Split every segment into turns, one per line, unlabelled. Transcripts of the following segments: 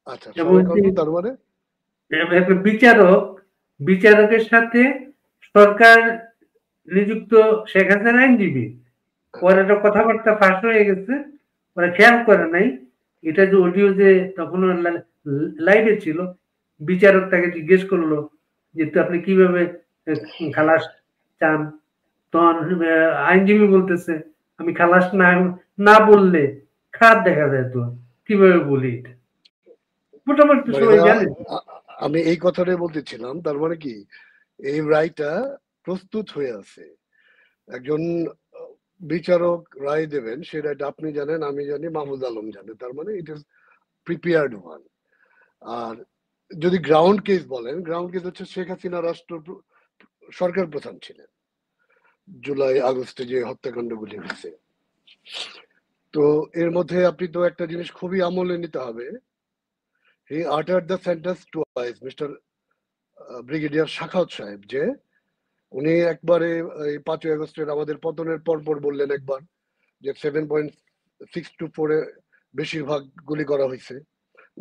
আচ্ছা,
এমনকি
ষড়যন্ত্র তার মানে
একটা বিচারকের সাথে সরকার নিযুক্ত শেখ হাসিনার আইনজীবী, ওর একটা কথাবার্তা ফাঁস হয়ে গেছে, ওরা খেয়াল করে নাই। এটা যে অডিও যে তখন লাইভে ছিল, বিচারক তাকে জিজ্ঞেস করলো যে তো আপনি কিভাবে খালাস চান, তখন আইনজীবী বলতেছে আমি খালাস না বললে খারাপ দেখা যায়, তো কিভাবে বলি এটা, মোটামুটি
মানে
সবাই জানে।
আমি এই কথাটাই বলতেছিলাম, তার মানে কি এই রায়টা প্রস্তুত হয়ে আছে, একজন বিচারক রায় দেবেন, সে রায়টা আপনি জানেন, আমি জানি, মাহমুদ আলম জানে, তার মানে ইট ইজ প্রিপেয়ার্ড ওয়ান। আর যদি গ্রাউন্ড কেস বলেন, গ্রাউন্ড কেস হচ্ছে শেখ হাসিনা সরকার প্রধান ছিলেন জুলাই আগস্টে যে হত্যাকাণ্ডগুলি হয়েছে। তো এর মধ্যে আপনি তো একটা জিনিস খুবই আমলে নিতে হবে, he uttered the sentence twice, mister brigadier Shakhawat সাহেব, যে উনি একবারে এই 5ই আগস্টের আমাদের পতনের পর বললেন একবার যে 7.624-এ বেশিরভাগ গুলি করা হয়েছে,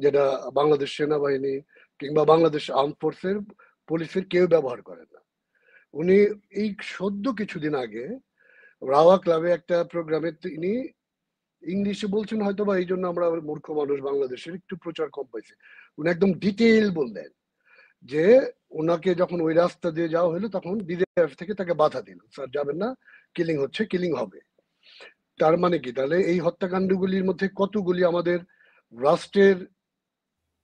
যেটা বাংলাদেশ সেনাবাহিনী কিংবা বাংলাদেশ আর্ম ফোর্সের পুলিশের কেউ ব্যবহার করে না। উনি এই সদ্য কিছুদিন আগে রাওয়া ক্লাবে একটা প্রোগ্রামে তিনি ইংলিশে বলছেন, হয়তো বা এই জন্য আমরা মূর্খ মানুষ বাংলাদেশের একটু প্রচার কম পাইছে, উনি একদম ডিটেইল বললেন যে ওনাকে যখন ওই রাস্তা দিয়ে যাওয়া হলো তখন বিজেপি থেকে তাকে বাধা দিল, স্যার যাবেন না, কিলিং হচ্ছে, কিলিং হবে। তার মানে কি, তাহলে এই হত্যাকাণ্ডগুলির মধ্যে কতগুলি আমাদের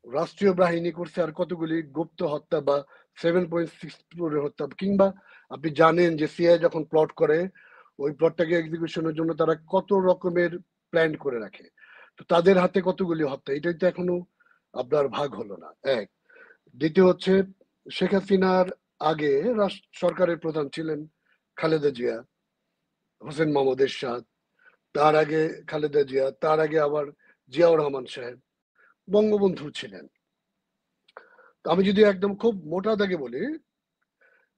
রাষ্ট্রীয় বাহিনী করছে আর কতগুলি গুপ্ত হত্যা বা 7.64 হত্যা, কিংবা আপনি জানেন যে সিআই যখন প্লট করে ওই প্লটটাকে এক্সিকিউশনের জন্য তারা কত রকমের প্ল্যান করে রাখে, তো তাদের হাতে কতগুলি হত্যা, এটাই তো এখনো আপনার ভাগ হলো না। এক, দ্বিতীয় হচ্ছে শেখ হাসিনার আগে সরকারের প্রধান ছিলেন খালেদা জিয়া, হোসেন মোহাম্মদ এরশাদ, তার আগে খালেদা জিয়া, তার আগে আবার জিয়াউর রহমান সাহেব, বঙ্গবন্ধু ছিলেন। আমি যদি একদম খুব মোটা দাগে বলি,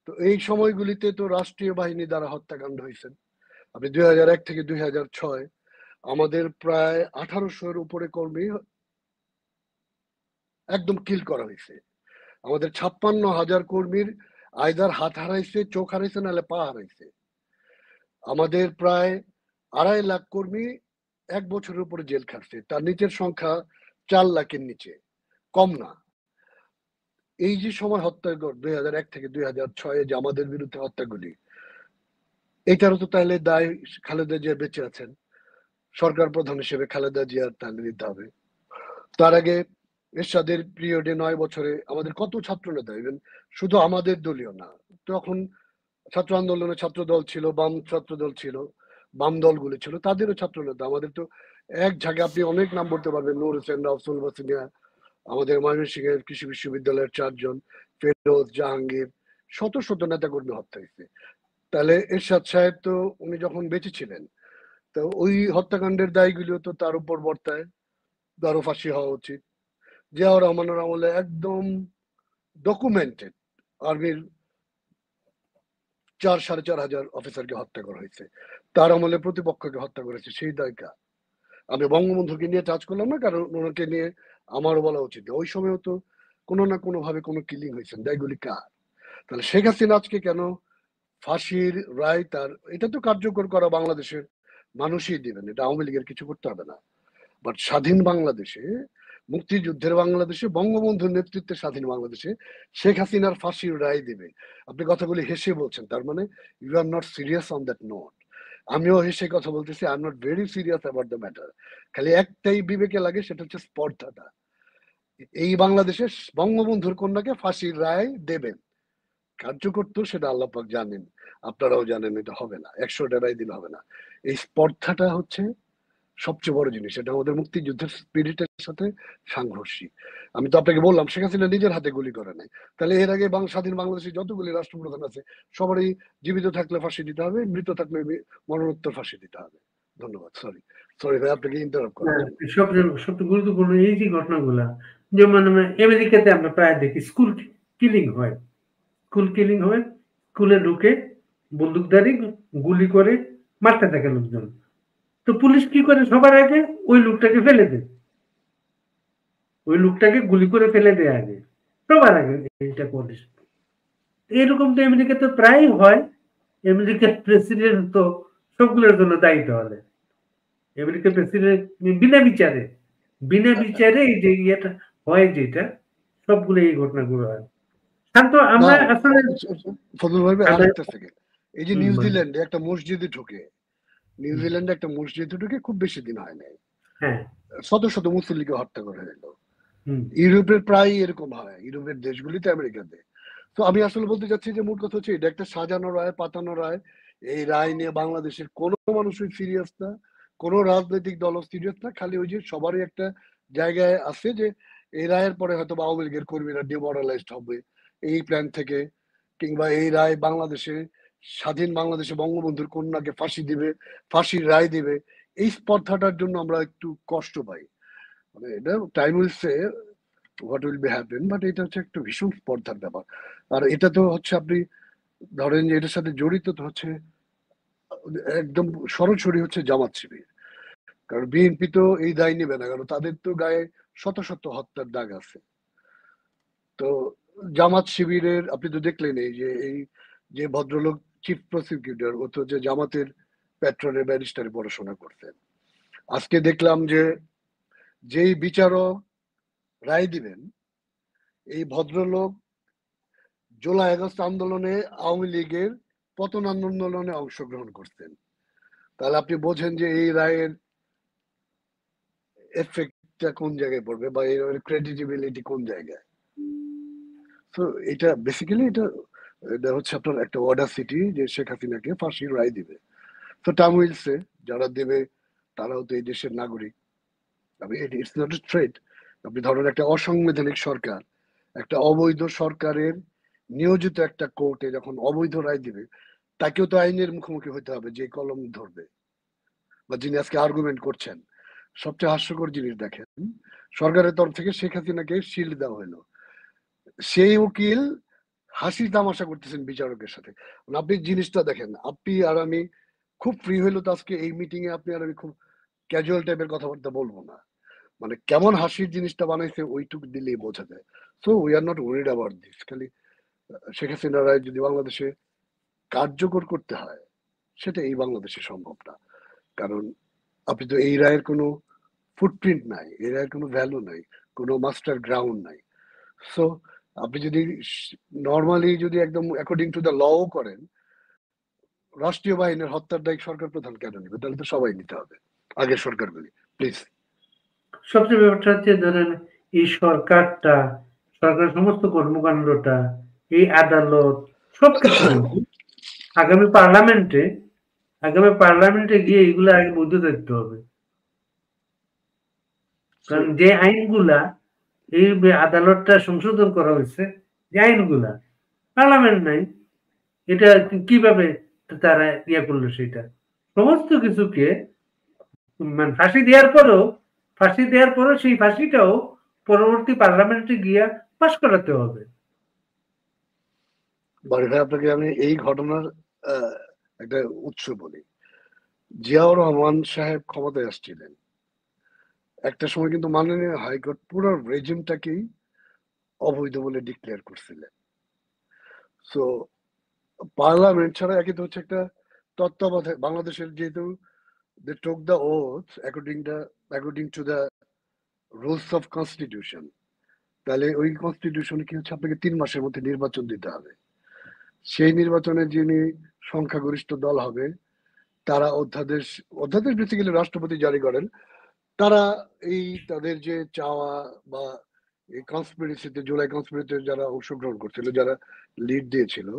তো এই সময়গুলিতে তো রাষ্ট্রীয় বাহিনী দ্বারা হত্যাকাণ্ড হয়েছে। আপনি 2001 থেকে 2006 আমাদের প্রায় 1800-এর উপরে কর্মী একদম কিল করা হয়েছে। আমাদের 56,000 কর্মীর আইদার হাত হারাইছে, চোখ হারাইছে, নাহলে পা হারাইছে। আমাদের প্রায় 2.5 লাখ কর্মী 1 বছরের উপরে জেল খাটছে, তার নিচের সংখ্যা 4 লাখের নিচে, কম না। এই যে সময় হত্যার 2001 থেকে 2006 যে আমাদের বিরুদ্ধে হত্যাগুলি, এটারও তো তাহলে দায় খালেদা জিয়া বেঁচে আছেন, সরকার প্রধান হিসেবে খালেদা জিয়ার তাহলে নিতে হবে। তার আগে এরশাদের পিরিয়ডে 9 বছরে আমাদের কত ছাত্র নেতা, ইভেন শুধু আমাদের দলীয় না, তখন ছাত্র আন্দোলনে ছাত্র দল ছিল, বাম ছাত্র দল ছিল, বাম দলগুলি ছিল, তাদেরও ছাত্র নেতা আমাদের তো এক জায়গায় আপনি অনেক নাম বলতে পারবেন, নূর হোসেন, রাফসুল বাসিনিয়া, আমাদের ময়মনসিংহের কৃষি বিশ্ববিদ্যালয়ের 4 জন, ফেরোজ, জাহাঙ্গীর, শত শত নেতা কর্মী হত্যা হয়েছে। তাহলে এরশাদ সাহেব তো উনি যখন বেঁচে ছিলেন, তো ওই হত্যাকাণ্ডের দায়গুলিও তো তার উপর বর্তায়, তারও ফাঁসি হওয়া উচিত। জিয়াউর রহমানের আমলে একদম ডকুমেন্টেড আর্মির 4,500 অফিসারকে হত্যা করা হয়েছে, তার আমলে প্রতিপক্ষকে হত্যা করেছে, সেই দায়টা আমি বঙ্গবন্ধুকে নিয়ে টাচ করলাম না, কারণ ওনাকে নিয়ে আমারও বলা উচিত। ওই সময়ও তো কোনো না কোনো ভাবে কোনো কিলিং হয়েছে, দায়গুলি কার? তাহলে শেখ হাসিনা আজকে কেন ফাঁসির রায় তার, এটা তো কার্যকর করা বাংলাদেশের মানুষই দিবেন, এটা আওয়ামী লীগের কিছু করতে হবে না। বাট স্বাধীন বাংলাদেশে, মুক্তিযুদ্ধের বাংলাদেশে, বঙ্গবন্ধুর নেতৃত্বে স্বাধীন বাংলাদেশে শেখ হাসিনার ফাঁসির রায় দিবে, আপনি কথাগুলি হেসে বলছেন, তার মানে you are not serious on that note. আমিও হেসে কথা বলতেছি, I am not very serious about the matter. খালি একটাই বিবেকে লাগে, সেটা হচ্ছে স্পর্ধাটা। এই বাংলাদেশে বঙ্গবন্ধুর কন্যাকে ফাঁসির রায় দেবেন, কার্যকর তো সেটা আল্লাহ পাক জানেন, আপনারাও জানেন, এটা হবে না, 100টা রায় দিলে হবে না। এই স্পর্ধাটা হচ্ছে সবচেয়ে বড় জিনিস, এটা আমাদের মুক্তিযুদ্ধের স্পিরিটের সাথে সাংঘর্ষিক। আমি তো আপনাকে বললাম শেখ হাসিনা নিজের হাতে গুলি করে নাই, তাহলে এর আগে স্বাধীন বাংলাদেশে যতগুলি রাষ্ট্রপ্রধান আছে সবারই জীবিত থাকলে ফাঁসি দিতে হবে, মৃত থাকলে মরণোত্তর ফাঁসি দিতে হবে। ধন্যবাদ। সরি সরি ভাই আপনাকে ইন্টারাপ্ট করার জন্য।
সবচেয়ে গুরুত্বপূর্ণ এই যে ঘটনাগুলা, যেমন আমেরিকাতে আমরা প্রায় দেখি স্কুল কিলিং হয়, স্কুলে ঢুকে বন্দুকধারী গুলি করে মারতে থাকে লোকজন, তো পুলিশ কি করে, সবার আগে ওই লোকটাকে ফেলে দেয়, ওই লোকটাকে গুলি করে ফেলে দেয়া আগে, সবার আগে এটা করে। এরকম তো আমেরিকাতে প্রায় হয়। আমেরিকার প্রেসিডেন্ট তো সবগুলোর জন্য দায়ী তাহলে। আমেরিকার প্রেসিডেন্ট বিনা বিচারে এই যে ইয়েটা হয়, যেটা সবগুলো এই ঘটনাগুলো হয়। শান্ত,
না
আমরা আসলে
ফজল ভাই
আমরা
আরেকটা সেকেন্ড, এই যে নিউজিল্যান্ডে একটা মসজিদে ঢুকে, নিউজিল্যান্ডে একটা মসজিদে ঢুকে খুব বেশি দিন হয় নাই,
হ্যাঁ,
শত শত মুসল্লিকে হত্যা করে দিল।
হুম,
ইউরোপের প্রায় এরকম হয়, ইউরোপের দেশগুলিতে, আমেরিকাতে। তো আমি আসলে বলতে চাচ্ছি যে মূল কথা হচ্ছে এটা একটা সাজানো রায়, পাতানো রায়। এই রায় নিয়ে বাংলাদেশের কোনো মানুষই সিরিয়াস না, কোনো রাজনৈতিক দল সিরিয়াস না। খালি ওই যে সবারই একটা জায়গায় আছে যে এই রায়ের পরে হয়তো আওয়ামী লীগের কর্মীরা ডিমোরালাইজড হবে এই প্ল্যান থেকে, কিংবা এই রায় বাংলাদেশে, স্বাধীন বাংলাদেশে বঙ্গবন্ধুর কন্যাকে ফাঁসি দিবে, ফাঁসির রায় দিবে, এই স্পর্ধাটার জন্য আমরা একটু কষ্ট পাই। মানে এটা time will say what will be happen, but এটা হচ্ছে একটা ভীষণ স্পর্ধার ব্যাপার। আর এটা তো হচ্ছে আপনি ধরেন যে এটার সাথে জড়িত তো হচ্ছে একদম সরাসরি হচ্ছে জামাত শিবির। কারণ বিএনপি তো এই দায় নেবে না, কারণ তাদের তো গায়ে শত শত হত্যার দাগ আছে। তো জামাত শিবিরের আপনি তো দেখলেন এই যে ভদ্রলোক চিফ প্রসিকিউটর, ও তো যে জামাতের প্যাট্রনে ব্যারিস্টারে পড়াশোনা করতেন। আজকে দেখলাম যে যেই বিচারক রায় দিবেন, এই ভদ্রলোক জুলাই আগস্ট আন্দোলনে আওয়ামী লীগের পতন আন্দোলনে অংশগ্রহণ করতেন। তাহলে আপনি বোঝেন যে এই রায়ের এফেক্টটা কোন জায়গায় পড়বে, বা এর ক্রেডিটেবিলিটি কোন জায়গায়। তো এটা বেসিক্যালি এটা হচ্ছে আপনার একটা অডাসিটি যে শেখ হাসিনাকে ফাঁসির রায় দিবে। তো টামুইলসে যারা দেবে তারাও তো এই দেশের নাগরিক। আমি ইটস নট এ থ্রেট। আপনি ধরেন একটা অসাংবিধানিক সরকার, একটা অবৈধ সরকারের নিয়োজিত একটা কোর্টে যখন অবৈধ রায় দিবে, তাকেও তো আইনের মুখোমুখি হতে হবে, যে কলম ধরবে বা যিনি আজকে আর্গুমেন্ট করছেন। সবচেয়ে হাস্যকর জিনিস দেখেন, সরকারের তরফ থেকে শেখ হাসিনাকে শিল্ড দেওয়া হলো, সেই উকিল হাসি তামাশা করতেছেন বিচারকের সাথে। আপনি জিনিসটা দেখেন, আপনি আর আমি খুব ফ্রি হইলো তো আজকে এই মিটিং এ আপনি আর আমি খুব ক্যাজুয়াল টাইপের কথাবার্তা বলবো না, মানে কেমন হাসির জিনিসটা বানাইছে ওইটুকু দিলেই বোঝা যায়। So we are not worried about this. খালি শেখ হাসিনা রায় যদি বাংলাদেশে কার্যকর করতে হয়, সেটা এই বাংলাদেশে সম্ভব না। কারণ আপনি তো এই রায়ের কোনো ফুটপ্রিন্ট নাই, এই রায়ের কোনো ভ্যালু নাই, কোনো মাস্টার গ্রাউন্ড নাই। সো আপনি যদি নর্মালি যদি একদম অ্যাকর্ডিং টু দ্য লও করেন, রাষ্ট্রীয় বাহিনীর হত্যার দায় সরকার প্রধান কেন নিবে? তাহলে তো সবাই নিতে হবে, আগের সরকারগুলি। প্লিজ।
সবচেয়ে ব্যাপারটা হচ্ছে, ধরেন এই সরকারের সমস্ত কর্মকাণ্ডটা, এই আদালত, সবকিছু কিন্তু আগামী পার্লামেন্টে গিয়ে এগুলো আগে বৈধ দেখতে হবে। কারণ যে আইনগুলা, এই আদালতটা সংশোধন করা হয়েছে, যে আইনগুলা, পার্লামেন্ট নাই, এটা কিভাবে তারা ইয়ে করলো? সেটা সমস্ত কিছুকে মানে ফাঁসি দেওয়ার পরেও সেই ফাঁসিটাও পরবর্তী পার্লামেন্টে গিয়া পাশ করাতে হবে।
বাড়ি ভাই, আপনাকে আমি এই ঘটনার একটা উৎস বলি। জিয়াউর রহমান সাহেব ক্ষমতায় আসছিলেন, একটা সময় কিন্তু মাননীয় হাইকোর্ট পুরো রেজিমটাকেই অবৈধ বলে ডিক্লেয়ার করছিলেন। সো পার্লামেন্ট ছাড়া একে তো হচ্ছে একটা তত্ত্বাবধায়ক বাংলাদেশের, যেহেতু they took the oath according to the rules of constitution, তাহলে ওই কনস্টিটিউশনে কি হচ্ছে, আপনাকে 3 মাসের মধ্যে নির্বাচন দিতে হবে। সেই নির্বাচনে যিনি সংখ্যাগরিষ্ঠ দল হবে, তারা অধ্যাদেশ বেসিক্যালি রাষ্ট্রপতি জারি করেন। তারা এই তাদের যে চাওয়া বা এই কনস্পিরেসিতে, জুলাই কনস্পিরেসিতে যারা অংশগ্রহণ করছিল, যারা লিড দিয়েছিল,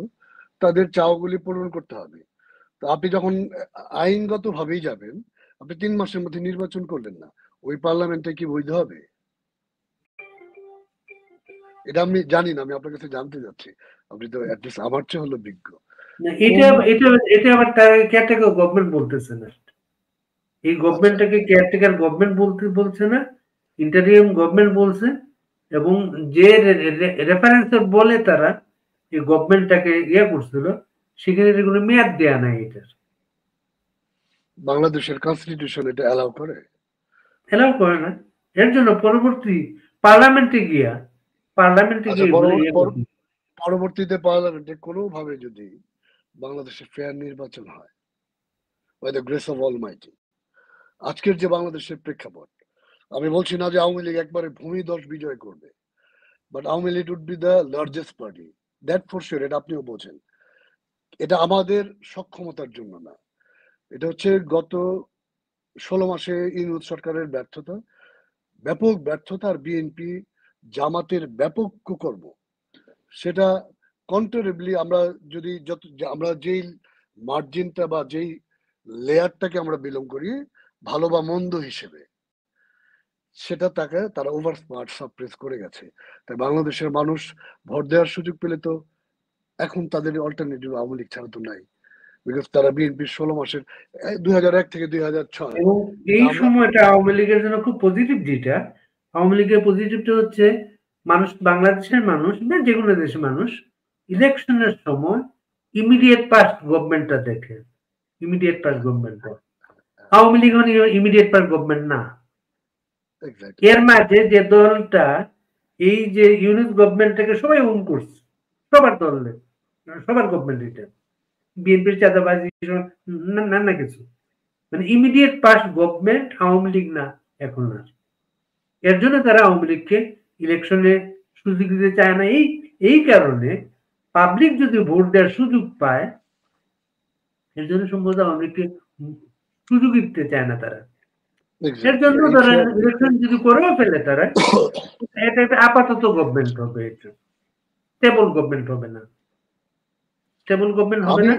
তাদের চাওয়াগুলি পূরণ করতে হবে। তো আপনি যখন আইনগত ভাবেই যাবেন, আপনি 3 মাসের মধ্যে নির্বাচন করলেন না, ওই পার্লামেন্টে কি বৈধ হবে? এটা আমি জানি না, আমি আপনার কাছে জানতে যাচ্ছি। আপনি তো অ্যাটলিস্ট আমার চেয়ে হলো বিজ্ঞ।
এটা এটা এটা আবার কেয়ারটেকার গভর্নমেন্ট বলতেছে না। এই গভর্নমেন্টটাকে কেয়ারটেকার গভর্নমেন্ট বলছে না, ইন্টারিম গভর্নমেন্ট বলছে। এবং যে রেফারেন্সে বলে তারা এই গভর্নমেন্টটাকে ইয়ে করছিল, সেখানে কোনো মেয়াদ দেয়া নাই এটার।
বাংলাদেশের কনস্টিটিউশন এটা অ্যালাউ করে?
এলাও করে না। এর জন্য পরবর্তী পার্লামেন্টে গিয়ে
আচ্ছা,
ইয়ে করছি।
পরবর্তীতে পার্লামেন্টে কোনোভাবে যদি বাংলাদেশে ফেয়ার নির্বাচন হয়, by the grace of Almighty, আজকের যে বাংলাদেশের প্রেক্ষাপট, আমি বলছি না যে আওয়ামী লীগ একবারে ভূমিধস বিজয় করবে, but Awami League would be the largest party, that for sure. এটা আপনিও বোঝেন, এটা আমাদের সক্ষমতার জন্য না, এটা হচ্ছে গত 16 মাসে ইউনূস সরকারের ব্যর্থতা, ব্যাপক ব্যর্থতা, আর বিএনপি জামাতের ব্যাপক কুকর্ম। সেটা কন্ট্রারিবলি আমরা যদি আমরা যেই মার্জিনটা বা যেই লেয়ারটাকে আমরা বিলং করি ভালো বা মন্দ হিসেবে, সেটা তারা ওভার স্মার্ট সাপ্রেস করে গেছে। তাই বাংলাদেশের মানুষ ভোট দেওয়ার সুযোগ পেলে তো এখন তাদের অল্টারনেটিভ আওয়ামী লীগ ছাড়া তো নাই, বিকজ তারা বিএনপির 16 মাসের 2001 থেকে 2006।
এবং এই সময়টা আওয়ামী লীগের জন্য খুব পজিটিভ। যেটা আওয়ামী লীগের পজিটিভটা হচ্ছে, মানুষ, বাংলাদেশের মানুষ বা যে কোনো দেশের মানুষ ইলেকশনের সময় ইমিডিয়েট পাস্ট গভর্নমেন্টটা দেখে, ইমিডিয়েট পাস্ট গভর্নমেন্টটা। আওয়ামী লীগ মানে ইমিডিয়েট পাস্ট গভর্নমেন্ট না। এর মাঝে যে দলটা এই যে ইউনিট গভর্নমেন্টটাকে সবাই ওন করছে, সবার দল, সবার গভর্নমেন্ট, এটা বিএনপির চাঁদাবাজি না কিছু, মানে immediate past government Awami League না এখন না। এর জন্য তারা আওয়ামী লীগকে ইলেকশনে সুযোগ দিতে চায় না। এই কারণে পাবলিক যদি ভোট দেওয়ার সুযোগ পায়, এর জন্য সম্ভবত আওয়ামী লীগকে সুযোগ দিতে চায় না তারা। এর জন্য তারা ইলেকশন যদি করেও ফেলে, তারা এটা একটা আপাতত গভর্নমেন্ট হবে, এটা স্টেবল গভর্নমেন্ট হবে না, স্টেবল গভর্নমেন্ট হবে না।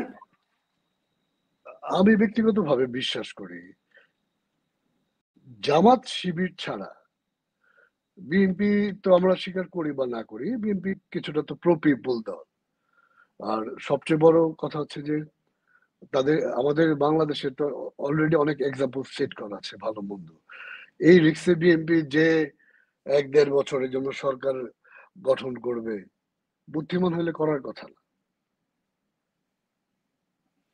আমি ব্যক্তিগতভাবে বিশ্বাস করি জামাত শিবির ছাড়া, বিএনপি তো আমরা স্বীকার করি বা না করি, বিএনপি কিছুটা তো প্রো পিপল দল, আর সবচেয়ে বড় কথা হচ্ছে যে আমাদের বাংলাদেশে তো অলরেডি অনেক এক্সাম্পল সেট করা আছে ভালো মন্দ। এই রিক্সে বিএনপি যে 1-1.5 বছরের জন্য সরকার গঠন করবে, বুদ্ধিমান হলে করার কথা না।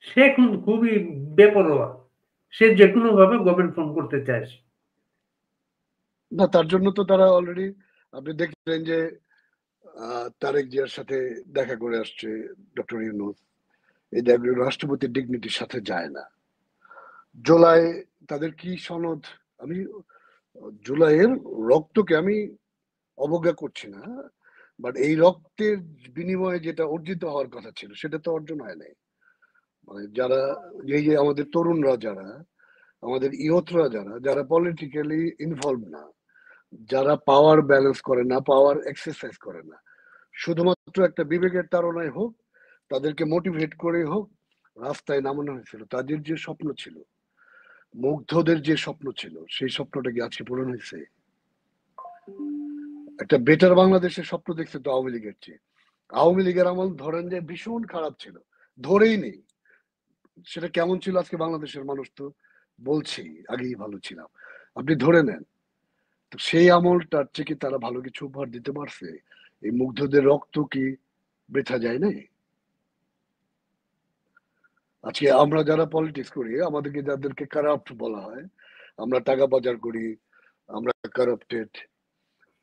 সে খুবই বেপরোয়া, সে যে কোনো ভাবে গভর্নমেন্ট ফর্ম করতে চায়
না। তার জন্য তো তারা অলরেডি, আপনি দেখলেন যে তারেক জিয়ার সাথে দেখা করে আসছে ডক্টর ইউনূস, এই রাষ্ট্রপতির ডিগনিটির সাথে যায় না। জুলাই তাদের কি সনদ, আমি জুলাইয়ের রক্তকে আমি অবজ্ঞা করছি না, বাট এই রক্তের বিনিময়ে যেটা অর্জিত হওয়ার কথা ছিল সেটা তো অর্জন হয় নাই। মানে যারা এই যে আমাদের তরুণরা, যারা আমাদের ইয়থরা, যারা পলিটিক্যালি ইনভলভ না, যারা পাওয়ার ব্যালেন্স করে না, পাওয়ার এক্সারসাইজ করে না, শুধুমাত্র একটা বিবেকের তাড়নায় হোক, তাদেরকে মোটিভেট করে হোক রাস্তায় নামানো হয়েছিল। তাদের যে স্বপ্ন ছিল, মুগ্ধদের যে স্বপ্ন ছিল, সেই স্বপ্নটা কি আজকে পূরণ হয়েছে? একটা বেটার বাংলাদেশের স্বপ্ন দেখছে তো আওয়ামী লীগের চেয়ে। আওয়ামী লীগের আমল ধরেন যে ভীষণ খারাপ ছিল, ধরেই নেই সেটা কেমন ছিল। আজকে বাংলাদেশের মানুষ তো বলছি আগেই ভালো ছিলাম, আপনি ধরে নেন। তো সেই আমলটার চেয়ে কি তারা ভালো কিছু উপহার দিতে পারছে? এই মুগ্ধদের রক্ত কি বৃথা যায় নাই? আজকে আমরা যারা পলিটিক্স করি, আমাদেরকে যাদেরকে কারাপ্ট বলা হয়, আমরা টাকা বাজার করি, আমরা কারাপ্টেড।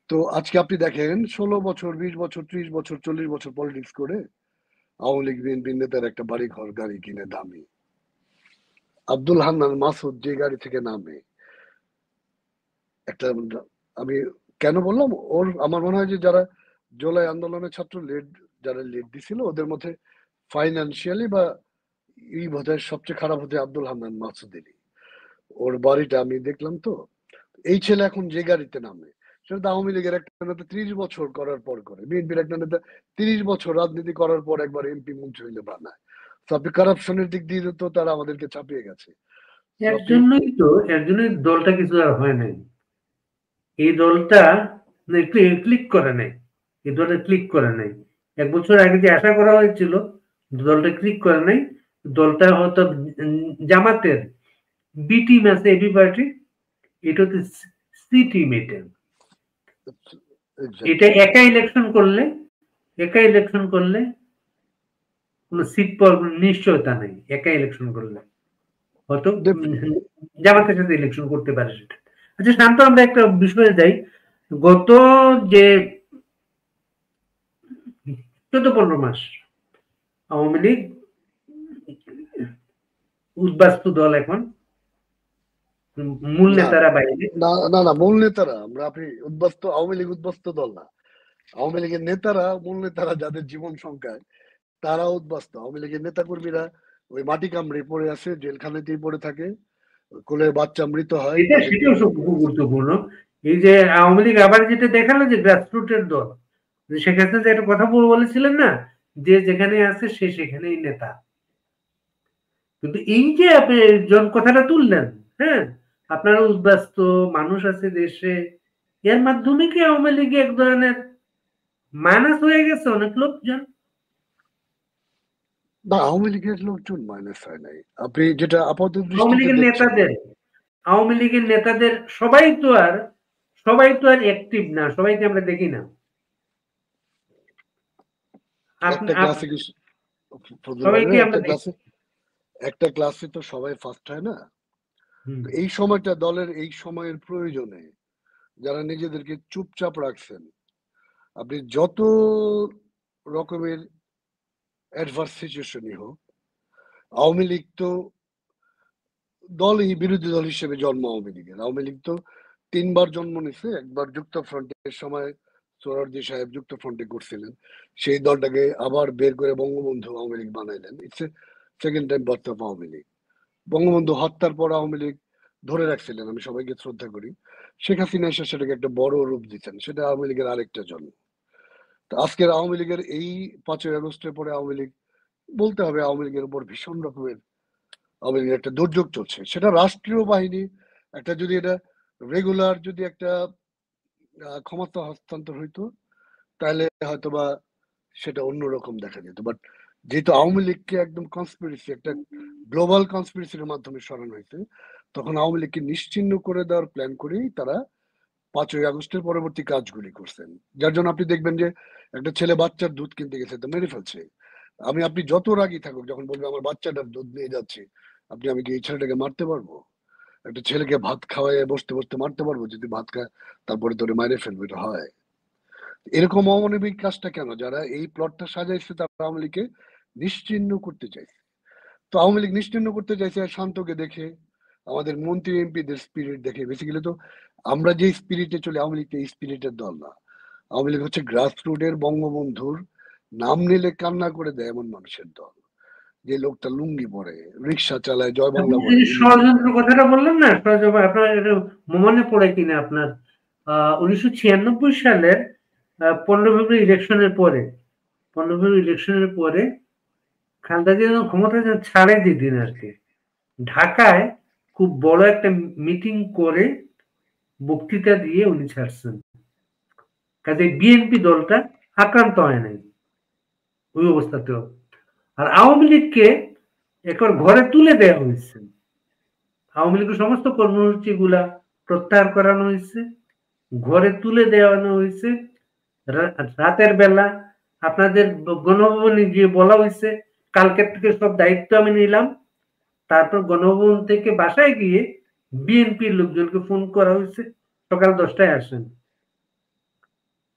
তো আজকে আপনি দেখেন 16 বছর, 20 বছর, 30 বছর, 40 বছর পলিটিক্স করে আওয়ামী লীগ বিএনপি নেতার একটা বাড়ি ঘর গাড়ি কিনে দামি। আব্দুল হান্নান মাসুদ যে গাড়ি থেকে নামে, একটা, আমি কেন বললাম ওর, আমার মনে হয় যে যারা জুলাই আন্দোলনের ছাত্র যারা লিড দিছিল, ওদের মধ্যে ফাইন্যান্সিয়ালি বা বোধহয় সবচেয়ে খারাপ হচ্ছে আব্দুল হান্নান মাসুদেরই। ওর বাড়িটা আমি দেখলাম তো। এই ছেলে এখন যে গাড়িতে নামে, সেটা তো আওয়ামী লীগের একটা নেতা 30 বছর করার পর করে, বিএনপির একটা নেতা 30 বছর রাজনীতি করার পর একবার এমপি মন্ত্রী হইলে বানায়। তো আপনি কারাপশনের দিক দিয়ে তো তারা আমাদেরকে চাপিয়ে গেছে।
এর জন্যই দলটা কিছু আর হয় নাই। এই দলটা ক্লিক করে নাই, এই দলটা ক্লিক করে নাই। 1 বছর আগে যে আশা করা হয়েছিল, দলটা ক্লিক করে নাই। দলটা হয়তো জামাতের বি টিম আছে, এবি পার্টি, এটা হচ্ছে সি টিম। এটা একা ইলেকশন করলে কোন সিট পাওয়ার নিশ্চয়তা নেই। একা ইলেকশন করলে হয়তো জামাতের সাথে ইলেকশন করতে পারে সেটা। আচ্ছা শান্ত, আমরা একটা বিষয়ে যাই। গত যে 14-15 মাস আওয়ামী লীগ উদ্বাস্তু দল এখন, মূল
না
নেতারা বাইরে।
না না না মূল নেতারা আমরা, আপনি উদ্বাস্ত, আওয়ামী লীগ উদ্বাস্ত দল না। আওয়ামী লীগের নেতারা, মূল নেতারা যাদের জীবন সংখ্যায়, তারা উদ্বাস্ত। আওয়ামী লীগের নেতা কর্মীরা ওই মাটি কামড়ে পড়ে আছে, জেলখানাতেই পড়ে থাকে, কোলে বাচ্চা মৃত হয়, তাদেরকে
সেটাও খুব গুরুত্বপূর্ণ। এই যে আওয়ামী লীগ আবার যেটা দেখালো যে গ্রাসরুটের দল, শেখ হাসিনা যে একটা কথা বলেছিলেন না, যে যেখানে আছে সে সেখানেই নেতা। কিন্তু এই যে আপনি কথাটা তুললেন, হ্যাঁ, আপনারা উদ্বাস্ত মানুষ আছে দেশে, এর মাধ্যমে কি আওয়ামী লীগে এক ধরনের মাইনাস হয়ে গেছে অনেক লোকজন?
না, আওয়ামী লীগের লোকজন মাইনাস হয় নাই। আপনি যেটা আপাত
আওয়ামী
দৃষ্টিতে
লীগের
দেখছেন,
নেতাদের আওয়ামী লীগের নেতাদের সবাই তো আর অ্যাক্টিভ না, সবাইকে আমরা দেখি না।
একটা ক্লাসে কি ফজল ভাই,
সবাইকে আমরা দেখি।
একটা ক্লাসে তো সবাই ফার্স্ট হয় না। তো এই সময়টা দলের এই সময়ের প্রয়োজনে যারা নিজেদেরকে চুপচাপ রাখছেন, আপনি যত রকমের অ্যাডভার্স সিচুয়েশনই হোক, আওয়ামী লীগ তো দলই, বিরোধী দল হিসেবে জন্ম আওয়ামী লীগের। আওয়ামী লীগ তো 3বার জন্ম নিছে। একবার যুক্তফ্রন্টের সময় সোহরাওয়ার্দী সাহেব যুক্তফ্রন্টে করছিলেন, সেই দলটাকে আবার বের করে বঙ্গবন্ধু আওয়ামী লীগ বানাইলেন। It's second time birth of Awami League. Bangabandhu হত্যার পর আওয়ামী লীগ ধরে রাখছিলেন, আমি সবাইকে শ্রদ্ধা করি। শেখ হাসিনা এসে সেটাকে একটা বড় রূপ দিচ্ছেন, সেটা আওয়ামী লীগের আরেকটা জন্ম। তো আজকের আওয়ামী লীগের এই 5ই আগস্টের পরে আওয়ামী লীগ, বলতে হবে আওয়ামী লীগের উপর ভীষণ রকমের আওয়ামী লীগের একটা দুর্যোগ চলছে। সেটা রাষ্ট্রীয় বাহিনী একটা, যদি এটা রেগুলার যদি একটা ক্ষমতা হস্তান্তর হইতো, তাহলে হয়তোবা সেটা অন্যরকম দেখা যেত। বাট যেহেতু আওয়ামী লীগকে একদম কনস্পিরেসি, একটা গ্লোবাল কনস্পিরেসির মাধ্যমে সরানো হয়েছে, তখন আওয়ামী লীগকে নিশ্চিহ্ন করে দেওয়ার প্ল্যান করেই তারা 5ই আগস্টের পরবর্তী কাজগুলি করছেন। যার জন্য আপনি দেখবেন যে একটা ছেলে বাচ্চার দুধ কিনতে গেছে, তো মেরে ফেলছে। আপনি যত রাগী থাকুক, যখন বলবে আমার বাচ্চাটার দুধ নিয়ে যাচ্ছে, আমি কি এই ছেলেটাকে মারতে পারবো? একটা ছেলেকে ভাত খাওয়াই বসতে বসতে মারতে পারবো? যদি ভাত খায় তারপরে তোরে মাইরে ফেলবো, এটা হয়? এরকম অমানবিক কাজটা কেন? যারা এই প্লটটা সাজাইছে তারা আওয়ামী লীগকে নিশ্চিহ্ন করতে চাইছে। তো আওয়ামী লীগ নিশ্চিহ্ন করতে চাইছে শান্তকে দেখে, আমাদের মন্ত্রী এমপিদের স্পিরিট দেখে। বেসিক্যালি তো আমরা যে স্পিরিটে চলি, আওয়ামী লীগ এই স্পিরিটের দল না। আওয়ামী লীগ হচ্ছে গ্রাসরুটের, বঙ্গবন্ধুর নাম নিলে কান্না করে দেয় এমন মানুষের দল। যে লোকটা লুঙ্গি পরে, রিক্সা চালায়, জয় বাংলা বলে,
ষড়যন্ত্র কথাটা বললেন না, আপনার মনে পড়ে কিনা আপনার 1996 সালের 15 ফেব্রুয়ারি ইলেকশনের পরে, খালেদা জিয়া যখন ক্ষমতা ছাড়ে যেদিন আর কি, ঢাকায় খুব বড় একটা মিটিং করে বক্তৃতা দিয়ে উনি ছাড়ছেন। কাজে বিএনপি দলটা আক্রান্ত হয় নাই ওই অবস্থাতেও। আর আওয়ামী লীগকে একবার ঘরে তুলে দেওয়া হয়েছে। আওয়ামী লীগের সমস্ত কর্মসূচি গুলা প্রত্যাহার করানো হয়েছে, ঘরে তুলে দেওয়ানো হয়েছে। রাতের বেলা আপনাদের গণভবনে গিয়ে বলা হয়েছে কালকের থেকে সব দায়িত্ব আমি নিলাম। তারপর গণভবন থেকে বাসায় গিয়ে বিএনপির লোকজনকে ফোন করা হয়েছে সকাল 10টায় আসেন।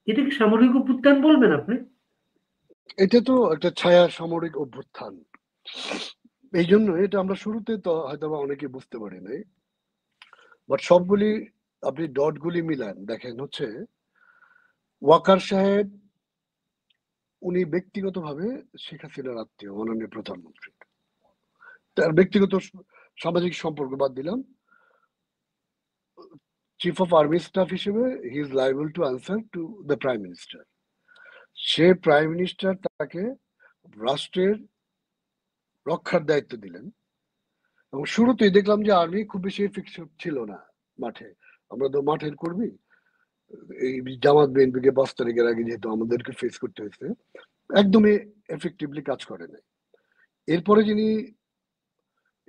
এটা কি সামরিক অভ্যুত্থান বলবেন আপনি?
এটা তো একটা ছায়া সামরিক অভ্যুত্থান। এই জন্য এটা আমরা শুরুতে তো হয়তো অনেকে বুঝতে পারি নাই, বাট সবগুলি আপনি ডটগুলি মিলান দেখেন, হচ্ছে ওয়াকার সাহেব, উনি ব্যক্তিগতভাবে শেখ হাসিনার আত্মীয়, মাননীয় প্রধানমন্ত্রী। তার ব্যক্তিগত সামাজিক সম্পর্ক বাদ দিলাম, চিফ অফ আর্মি স্টাফ হিসেবে he is liable two answer to the prime minister. Say prime minister তাকে রাষ্ট্রের রক্ষার দায়িত্ব দিলেন, এবং শুরুতেই দেখলাম যে আর্মি খুব বেশি এফেক্টিভ ছিল না মাঠে। আমরা তো মাঠের কর্মী, এই জামাত বিএনপিকে 5 তারিখের আগে যেহেতু আমাদেরকে ফেস করতে হয়েছে, একদমই এফেক্টিভলি কাজ করে নাই। এরপরে যিনি,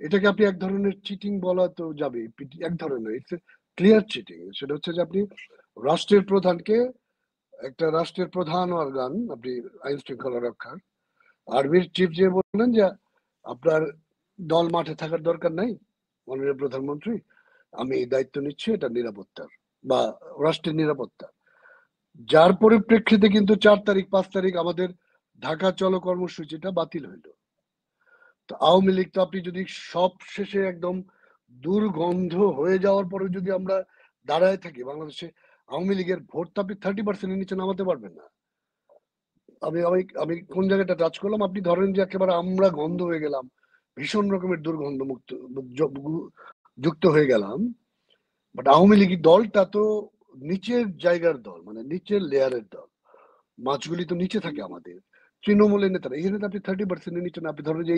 এটাকে আপনি এক ধরনের চিটিং বলা তো যাবে, এক ধরনের ইটস ক্লিয়ার চিটিং। সেটা হচ্ছে যে আপনি রাষ্ট্রের প্রধানকে, একটা রাষ্ট্রের প্রধান অর্গান, আপনি আইন শৃঙ্খলা রক্ষার, আর্মির চিফ যে বললেন যে আপনার দল মাঠে থাকার দরকার নাই মাননীয় প্রধানমন্ত্রী, আমি এই দায়িত্ব নিচ্ছি এটা নিরাপত্তার বা রাষ্ট্রের নিরাপত্তা। যার পরিপ্রেক্ষিতে কিন্তু 4 তারিখ 5 তারিখ আমাদের ঢাকা চলো কর্মসূচিটা বাতিল হইল। তো আওয়ামী লীগ তো আপনি যদি সব শেষে একদম দুর্গন্ধ হয়ে যাওয়ার পরে যদি আমরা দাঁড়ায় থাকি বাংলাদেশে, আওয়ামী লীগের ভোট তো আপনি 30% নিচে নামাতে পারবেন না। আমি আমি আমি কোন জায়গাটা টাচ করলাম, আপনি ধরেন যে একেবারে আমরা গন্ধ হয়ে গেলাম, ভীষণ রকমের দুর্গন্ধ মুক্ত যুক্ত হয়ে গেলাম। বাট আওয়ামী লীগ দলটা তো নিচের জায়গার দল, মানে নিচের লেয়ারের দল, মাছগুলি তো নিচে থাকে আমাদের তৃণমূলের নেতারা। এখানে তো আপনি 30% নিচে না। আপনি ধরেন যে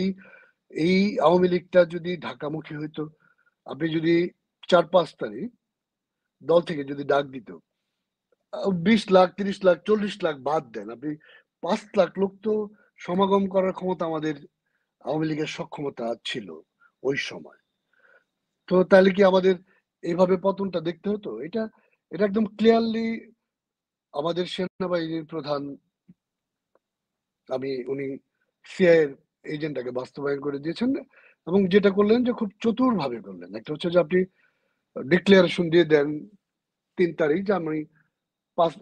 এই আওয়ামী লীগটা যদি ঢাকামুখী হইতো, আপনি যদি 4-5 তারিখ দল থেকে যদি ডাক দিত, 20 লাখ 30 লাখ 40 লাখ বাদ দেন, আপনি 5 লাখ লোক তো সমাগম করার ক্ষমতা আমাদের আওয়ামী লীগের সক্ষমতা ছিল ওই সময়। তো তাহলে কি আমাদের এইভাবে পতনটা দেখতে হতো? এটা এটা একদম ক্লিয়ারলি আমাদের সেনাবাহিনীর প্রধান, উনি সিআইএর এজেন্ডাকে বাস্তবায়ন করে দিয়েছেন, এবং যেটা করলেন যে খুব চতুর ভাবে করলেন। একটা হচ্ছে যে আপনি ডিক্লারেশন দিয়ে দেন 3 তারিখ যে আমি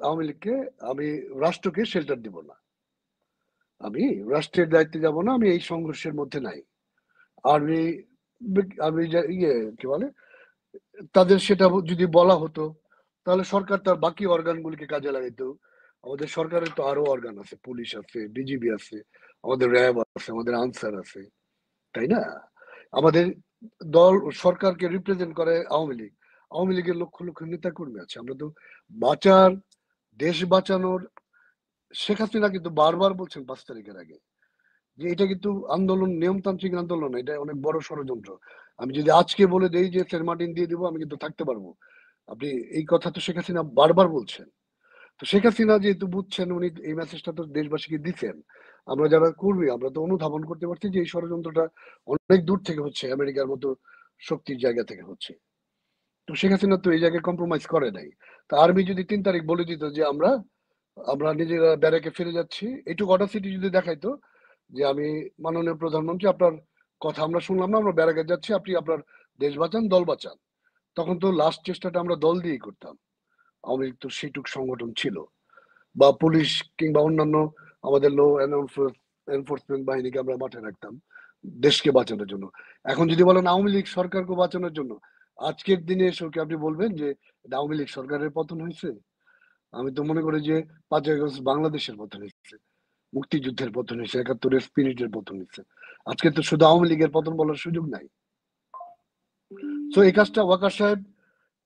আওয়ামী লীগকে, আমি রাষ্ট্রকে শেল্টার দিব না, আমি রাষ্ট্রের দায়িত্বে যাব না, আমি এই সংঘর্ষের মধ্যে নাই। আর্মি আর্মি ইয়ে কি বলে, তাদের সেটা যদি বলা হতো, তাহলে সরকার তার বাকি অর্গানগুলিকে কাজে লাগাইতো। আমাদের সরকারের তো আরো অর্গান আছে, পুলিশ আছে, বিজিবি আছে, আমাদের র্যাব আছে, আমাদের আনসার আছে, তাই না? আমাদের দল সরকারকে রিপ্রেজেন্ট করে আওয়ামী লীগ। আওয়ামী লীগের লক্ষ লক্ষ নেতা কর্মী আছে। আমরা তো বাঁচার, দেশ বাঁচানোর, শেখ হাসিনা কিন্তু বারবার বলছেন 5 তারিখের আগে যে এটা কিন্তু আন্দোলন, নিয়মতান্ত্রিক আন্দোলন, এটা অনেক বড় ষড়যন্ত্র। আমি যদি আজকে বলে দেই যে সেন্ট মার্টিন দিয়ে দিব, আমি কিন্তু থাকতে পারবো। আপনি এই কথা তো শেখ হাসিনা বারবার বলছেন। তো শেখ হাসিনা যেহেতু বুঝছেন, উনি এই মেসেজটা তো দেশবাসীকে দিচ্ছেন। আমরা যারা কর্মী, আমরা তো অনুধাবন করতে পারছি যে এই ষড়যন্ত্রটা অনেক দূর থেকে হচ্ছে, আমেরিকার মতো শক্তির জায়গা থেকে হচ্ছে। তো শেখ হাসিনা তো এই জায়গায় কম্প্রোমাইজ করে নাই। তা আর্মি যদি 3 তারিখ বলে দিত যে আমরা আমরা নিজেরা ব্যারাকে ফিরে যাচ্ছি, এইটুকু অডাসিটি যদি দেখাইতো যে আমি মাননীয় প্রধানমন্ত্রী, আপনার কথা আমরা শুনলাম না, আমরা ব্যারাকে যাচ্ছি, আপনি আপনার দেশ বাঁচান, দল বাঁচান, তখন তো লাস্ট চেষ্টাটা আমরা দল দিয়েই করতাম। আওয়ামী লীগ তো সেইটুক সংগঠন ছিল, বা পুলিশ কিংবা অন্যান্য আমাদের লো এনফোর্সমেন্ট বাহিনীকে আমরা মাঠে রাখতাম দেশকে বাঁচানোর জন্য। এখন যদি বলেন আওয়ামী লীগ সরকারকে বাঁচানোর জন্য, আজকের দিনে এসে কি আপনি বলবেন যে এটা আওয়ামী লীগ সরকারের পতন হয়েছে? আমি তো মনে করি যে 5ই আগস্ট বাংলাদেশের পতন হয়েছে, মুক্তিযুদ্ধের পতন হয়েছে, 71-এর স্পিরিটের পতন হয়েছে। আজকে তো শুধু আওয়ামী লীগের পতন বলার সুযোগ নাই। তো এই কাজটা ওয়াকার সাহেব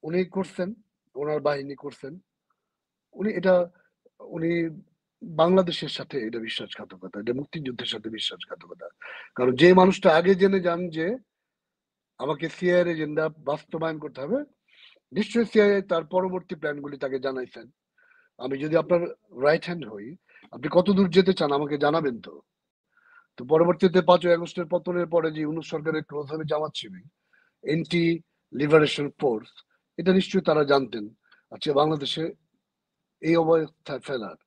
উনি করছেন, ওনার বাহিনী করছেন। উনি এটা উনি বাংলাদেশের সাথে এটা বিশ্বাসঘাতকতা, এটা মুক্তিযুদ্ধের সাথে বিশ্বাসঘাতকতা। কারণ যে মানুষটা আগে জেনে যান যে আমাকে সিআইএর এজেন্ডা বাস্তবায়ন করতে হবে, নিশ্চয়ই সিআইএ তার পরবর্তী প্ল্যানগুলি তাকে জানাইছেন। আমি যদি আপনার রাইট হ্যান্ড হই, আপনি কত দূর যেতে চান আমাকে জানাবেন তো। তো পরবর্তীতে 5ই আগস্টের পতনের পরে যে ইউনূস সরকারের ক্লোজ হবে Jamaat Shibir, anti liberation force, এটা নিশ্চয়ই তারা জানতেন। আজকে বাংলাদেশে এই অবস্থায় ফেলার,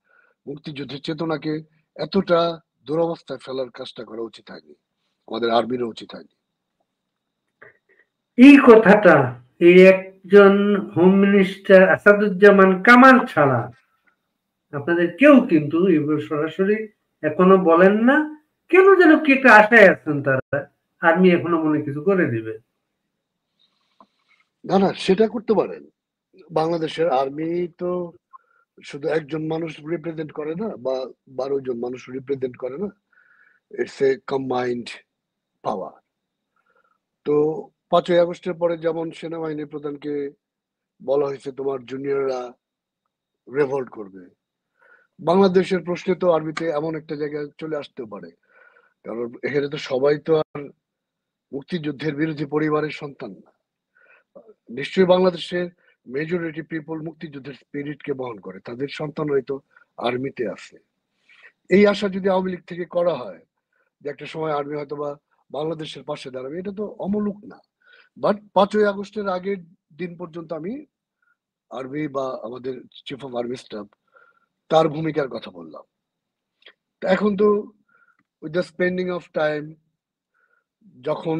মুক্তিযুদ্ধের চেতনাকে এতটা দুরবস্থায় ফেলার কাজটা করা উচিত হয়নি, আমাদের আর্মিরও উচিত হয়নি।
এই কথাটা এই একজন হোম মিনিস্টার আসাদুজ্জামান কামাল ছাড়া আপনাদের কেউ কিন্তু সরাসরি এখনো বলেন না। কেন যেন কি একটা আশায় আছেন তারা, আর্মি এখনো মনে কিছু করে দিবে।
না না, সেটা করতে পারেন। বাংলাদেশের আর্মি তো শুধু একজন মানুষ রিপ্রেজেন্ট করে না, বা 12 জন মানুষ রিপ্রেজেন্ট করে না, ইটস এ কম্বাইন্ড পাওয়ার। তো 5ই আগস্টের পরে যেমন সেনাবাহিনী প্রধানকে বলা হয়েছে তোমার জুনিয়ররা রেভল্ট করবে, বাংলাদেশের প্রশ্নে তো আর্মিতে এমন একটা জায়গায় চলে আসতে পারে। কারণ এখানে তো সবাই তো আর মুক্তিযুদ্ধের বিরোধী পরিবারের সন্তান না। নিশ্চয়ই বাংলাদেশের মেজরিটি পিপল মুক্তিযুদ্ধের স্পিরিটকে বহন করে, তাদের সন্তান হয়তো আর্মিতে আছে। এই আশা যদি আওয়ামী লীগ থেকে করা হয় যে একটা সময় আর্মি হয়তো বা বাংলাদেশের পাশে দাঁড়াবে, এটা তো অমূলক না। বাট 5ই আগস্টের আগের দিন পর্যন্ত আমি আর্মি বা আমাদের চিফ অফ আর্মি স্টাফ তার ভূমিকার কথা বললাম। এখন তো with the spending of time, যখন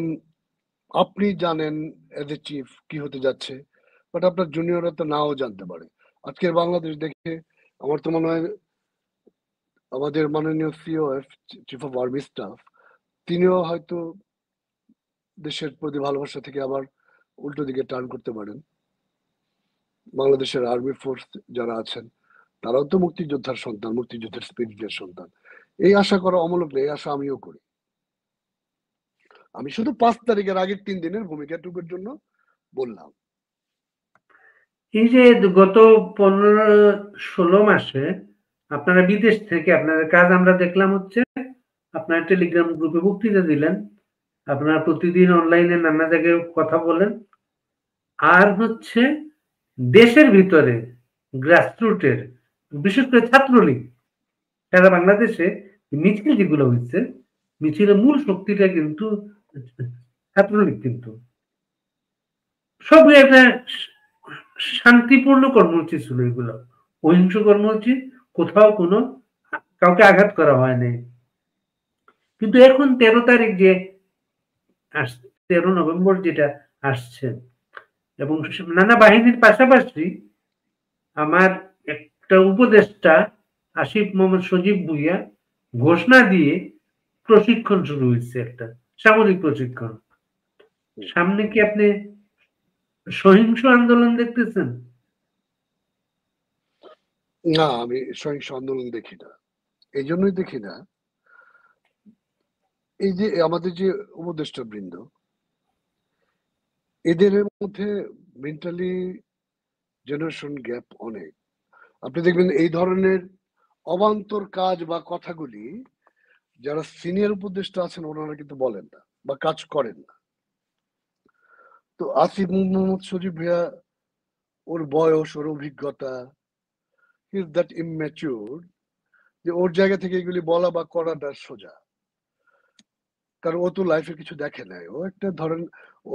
আপনি জানেন এজ এ চিফ কি হতে যাচ্ছে, বাট আপনার জুনিয়ররা তো নাও জানতে পারে। আজকের বাংলাদেশ দেখে আমার তো মনে হয় আমাদের মাননীয় সিওএফ, চিফ অফ আর্মি স্টাফ, তিনিও হয়তো দেশের প্রতি ভালোবাসা থেকে আবার উল্টো দিকে টার্ন করতে পারেন। বাংলাদেশের আর্মি ফোর্স যারা আছেন তারাও তো মুক্তিযোদ্ধার সন্তান, মুক্তিযুদ্ধের স্পিরিটের সন্তান। এই আশা করা অমূলক নেই, এই আশা আমিও করি। আমি শুধু 5 তারিখের আগের 3 দিনের ভূমিকাটুকুর জন্য বললাম।
এই যে গত 15-16 মাসে আপনারা বিদেশ থেকে আপনাদের কাজ আমরা দেখলাম হচ্ছে আপনার টেলিগ্রাম গ্রুপে বক্তৃতা দিলেন, আপনারা প্রতিদিন অনলাইনে নানা জায়গায় কথা বলেন, আর হচ্ছে দেশের ভিতরে গ্রাসরুটের বিশেষ করে ছাত্রলীগ সারা বাংলাদেশে মিছিল যেগুলো হচ্ছে, মিছিলের মূল শক্তিটা কিন্তু ছাত্রলীগ, কিন্তু সব একটা শান্তিপূর্ণ কর্মসূচি ছিল, এগুলো অহিংস কর্মসূচি, কোথাও কোনো কাউকে আঘাত করা হয়নি। কিন্তু এখন 13 তারিখ যে 13 নভেম্বর যেটা আসছে, এবং নানা বাহিনীর পাশাপাশি আমার একটা উপদেষ্টা আসিফ মোহাম্মদ সজীব ভুইয়া ঘোষণা দিয়ে প্রশিক্ষণ শুরু হয়েছে, একটা সামরিক প্রশিক্ষণ। সামনে কি আপনি সহিংস আন্দোলন দেখতেছেন?
না, আমি সহিংস আন্দোলন দেখি না। এই জন্যই দেখি না, এই যে আমাদের যে উপদেষ্টা বৃন্দ, এদের মধ্যে মেন্টালি জেনারেশন গ্যাপ অনেক। আপনি দেখবেন এই ধরনের অবান্তর কাজ বা কথাগুলি যারা সিনিয়র উপদেষ্টা আছেন ওনারা কিন্তু বলেন না বা কাজ করেন না। তো আসিফ মোহাম্মদ সজীব ভাইয়া, ওর বয়স, ওর অভিজ্ঞতা, হি ইজ দ্যাট ইম্যাচিউর যে ওর জায়গা থেকে এগুলি বলা বা করাটা সোজা। কারণ ও তো লাইফে কিছু দেখে নাই। ও একটা ধরেন,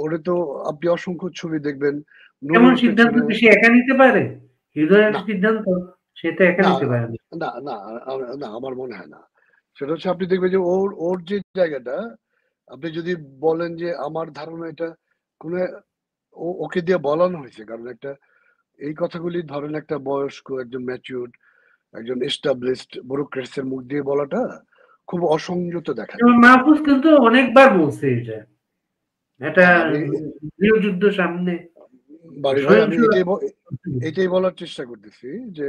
ওরে তো আপনি অসংখ্য ছবি দেখবেন
এমন
নুরুর
সিদ্ধান্ত
পেছনে।
কি সে একা নিতে পারে? হৃদয়ের
না
সিদ্ধান্ত সেটা একা
না
নিতে পারে না।
না না না, আমার মনে হয় না। সেটা হচ্ছে আপনি দেখবেন যে ওর ওর যে জায়গাটা, আপনি যদি বলেন যে আমার ধারণা এটা কোনো ওকে দিয়ে বলানো হয়েছে, কারণ একটা এই কথাগুলি ধরেন একটা বয়স্ক, একজন ম্যাচিউরড, একজন এস্টাবলিশড ব্যুরোক্রেটসের মুখ দিয়ে বলাটা খুব অসংযত দেখা
যেমন
যায়।
মাহফুজ কিন্তু অনেকবার বলছে এটা, এটা
আমি
গৃহযুদ্ধ সামনে,
বাড়ি ভাই, আমি
সহিংস।
এটাই বলার চেষ্টা করতেছি যে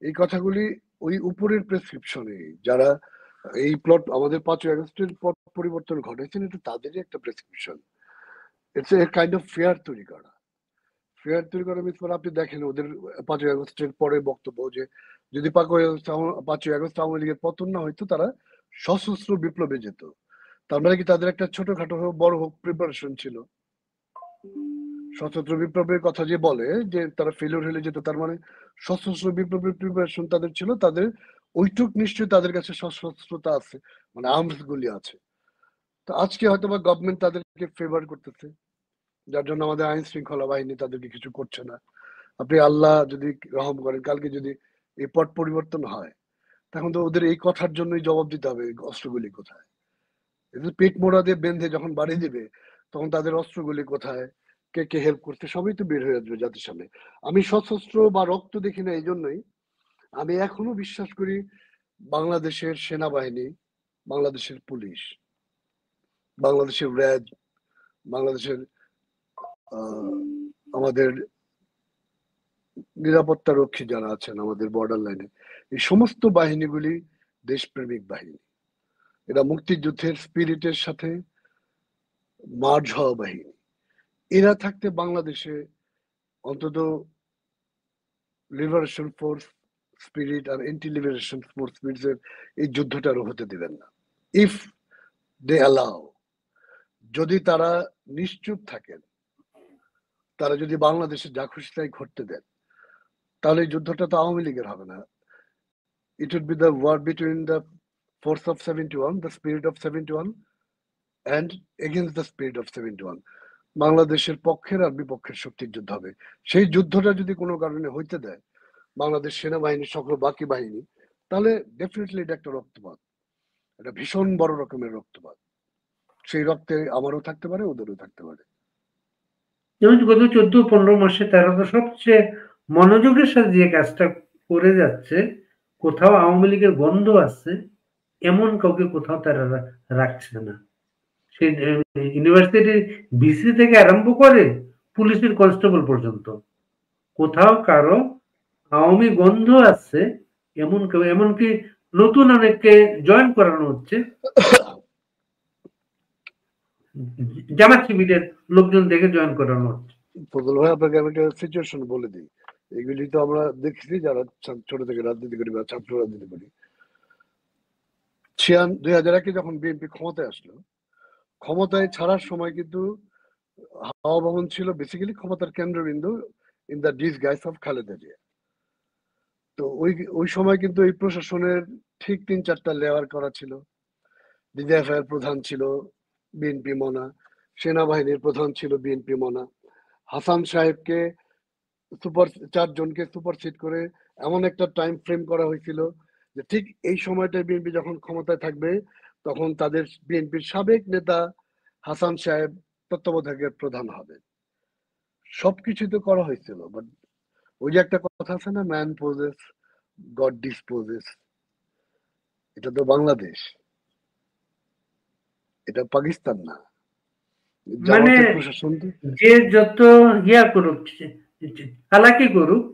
এই কথাগুলি ওই উপরের প্রেসক্রিপশনে যারা এই প্লট আমাদের 5ই আগস্টের পর পরিবর্তন ঘটেছেন, এটা তাদেরই একটা prescription. It's a kind of fair তৈরি করা। ফেয়ার তৈরি করা মিনস করে আপনি দেখেন ওদের 5ই আগস্টের পরে বক্তব্য যে যদি 5ই আগস্ট আওয়ামী লীগের পতন না হইতো তারা সশস্ত্র বিপ্লবে যেত। তার মানে কি তাদের একটা ছোটখাটো হোক বড় হোক প্রিপারেশন ছিল। সশস্ত্র বিপ্লবের কথা যে বলে যে তারা ফেলিওর হলে যেত, তার মানে সশস্ত্র বিপ্লবের প্রিপারেশন তাদের ছিল। তাদের ওইটুক নিশ্চয়ই তাদের কাছে সশস্ত্রতা আছে, মানে আর্মস গুলি আছে। তো আজকে হয়তো বা গভর্নমেন্ট তাদেরকে ফেভার করতেছে, যার জন্য আমাদের আইন শৃঙ্খলা বাহিনী তাদেরকে কিছু করছে না। আপনি আল্লাহ যদি রহম করেন, কালকে যদি এই পট পরিবর্তন হয়, তখন তো ওদের এই কথার জন্যই জবাব দিতে হবে অস্ত্রগুলি কোথায়। এদের পেট মোড়া দিয়ে বেঁধে যখন বাড়ি দিবে, তখন তাদের অস্ত্রগুলি কোথায়, কে কে হেল্প করতে, সবই তো বের হয়ে আসবে জাতির সামনে। আমি সশস্ত্র বা রক্ত দেখি না, এই জন্যই আমি এখনো বিশ্বাস করি বাংলাদেশের সেনাবাহিনী, বাংলাদেশের পুলিশ, বাংলাদেশের র্যাব, বাংলাদেশের আমাদের নিরাপত্তা রক্ষী যারা আছেন আমাদের বর্ডার লাইনে, এই সমস্ত বাহিনীগুলি দেশপ্রেমিক বাহিনী। এরা মুক্তিযুদ্ধের স্পিরিটের সাথে মার্জ হওয়া বাহিনী। এরা থাকতে বাংলাদেশে অন্তত লিবারেশন ফোর্স স্পিরিট আর এন্টি লিবারেশন ফোর্স স্পিরিট এর এই যুদ্ধটা আরো হতে দিবেন না। ইফ দে অ্যালাউ, যদি তারা নিশ্চুপ থাকেন, তারা যদি বাংলাদেশে যা খুশি তাই ঘটতে দেন, তাহলে এই যুদ্ধটা তো আওয়ামী লীগের হবে না। It would be the war between the force of 71, the spirit of 71, and against the spirit of 71. বাংলাদেশের পক্ষের আর বিপক্ষের শক্তির যুদ্ধ হবে। সেই যুদ্ধটা যদি কোনো কারণে হইতে দেয় বাংলাদেশ সেনাবাহিনী সকল বাকি বাহিনী, তাহলে ডেফিনেটলি এটা একটা রক্তপাত, এটা ভীষণ বড় রকমের রক্তপাত। সেই রক্তে আমারও থাকতে পারে, ওদেরও থাকতে পারে।
যেমন গত 14-15 মাসে তারা তো সবচেয়ে মনোযোগের সাথে যে কাজটা করে যাচ্ছে, কোথাও আওয়ামী লীগের গন্ধ আছে এমন কাউকে কোথাও তারা রাখছে না। সে ইউনিভার্সিটির ভিসি থেকে আরম্ভ করে পুলিশের কনস্টেবল পর্যন্ত কোথাও কারো আওয়ামী গন্ধ আছে এমন কেউ, এমনকি নতুন অনেককে জয়েন করানো হচ্ছে জামাত শিবিরের লোকজন দেখে জয়েন করানো হচ্ছে।
ফজল ভাই, আপনাকে আমি একটা সিচুয়েশন বলে দিই। এগুলি তো আমরা দেখছি যারা ছোট থেকে রাজনীতি করি বা ছাত্র রাজনীতি করি। 2001-এ যখন বিএনপি ক্ষমতায় আসলো, ক্ষমতায় ছাড়ার সময় কিন্তু হাওয়া ভবন ছিল বেসিক্যালি ক্ষমতার কেন্দ্রবিন্দু in the disguise of Khaleda Zia. তো ওই সময় কিন্তু এই প্রশাসনের ঠিক 3-4টা লেয়ার করা ছিল। ডিজিএফআই এর প্রধান ছিল বিএনপি মনা, সেনাবাহিনীর প্রধান ছিল বিএনপি মনা, হাসান সাহেবকে 4 জনকে সুপারসিড করে এমন একটা টাইম ফ্রেম করা হয়েছিল যে ঠিক এই সময়টায় বিএনপি যখন ক্ষমতায় থাকবে তখন তাদের বিএনপির সাবেক নেতা হাসান সাহেব তত্ত্বাবধায়কের প্রধান হবে। সবকিছু তো করা হয়েছিল, বাট ওই যে একটা কথা আছে না, ম্যান পোজেস গড ডিসপোজেস। এটা তো বাংলাদেশ, এটা পাকিস্তান না।
মানে
জামাতের প্রশাসন
যে যত ইয়া করুক, চালাকি করুক,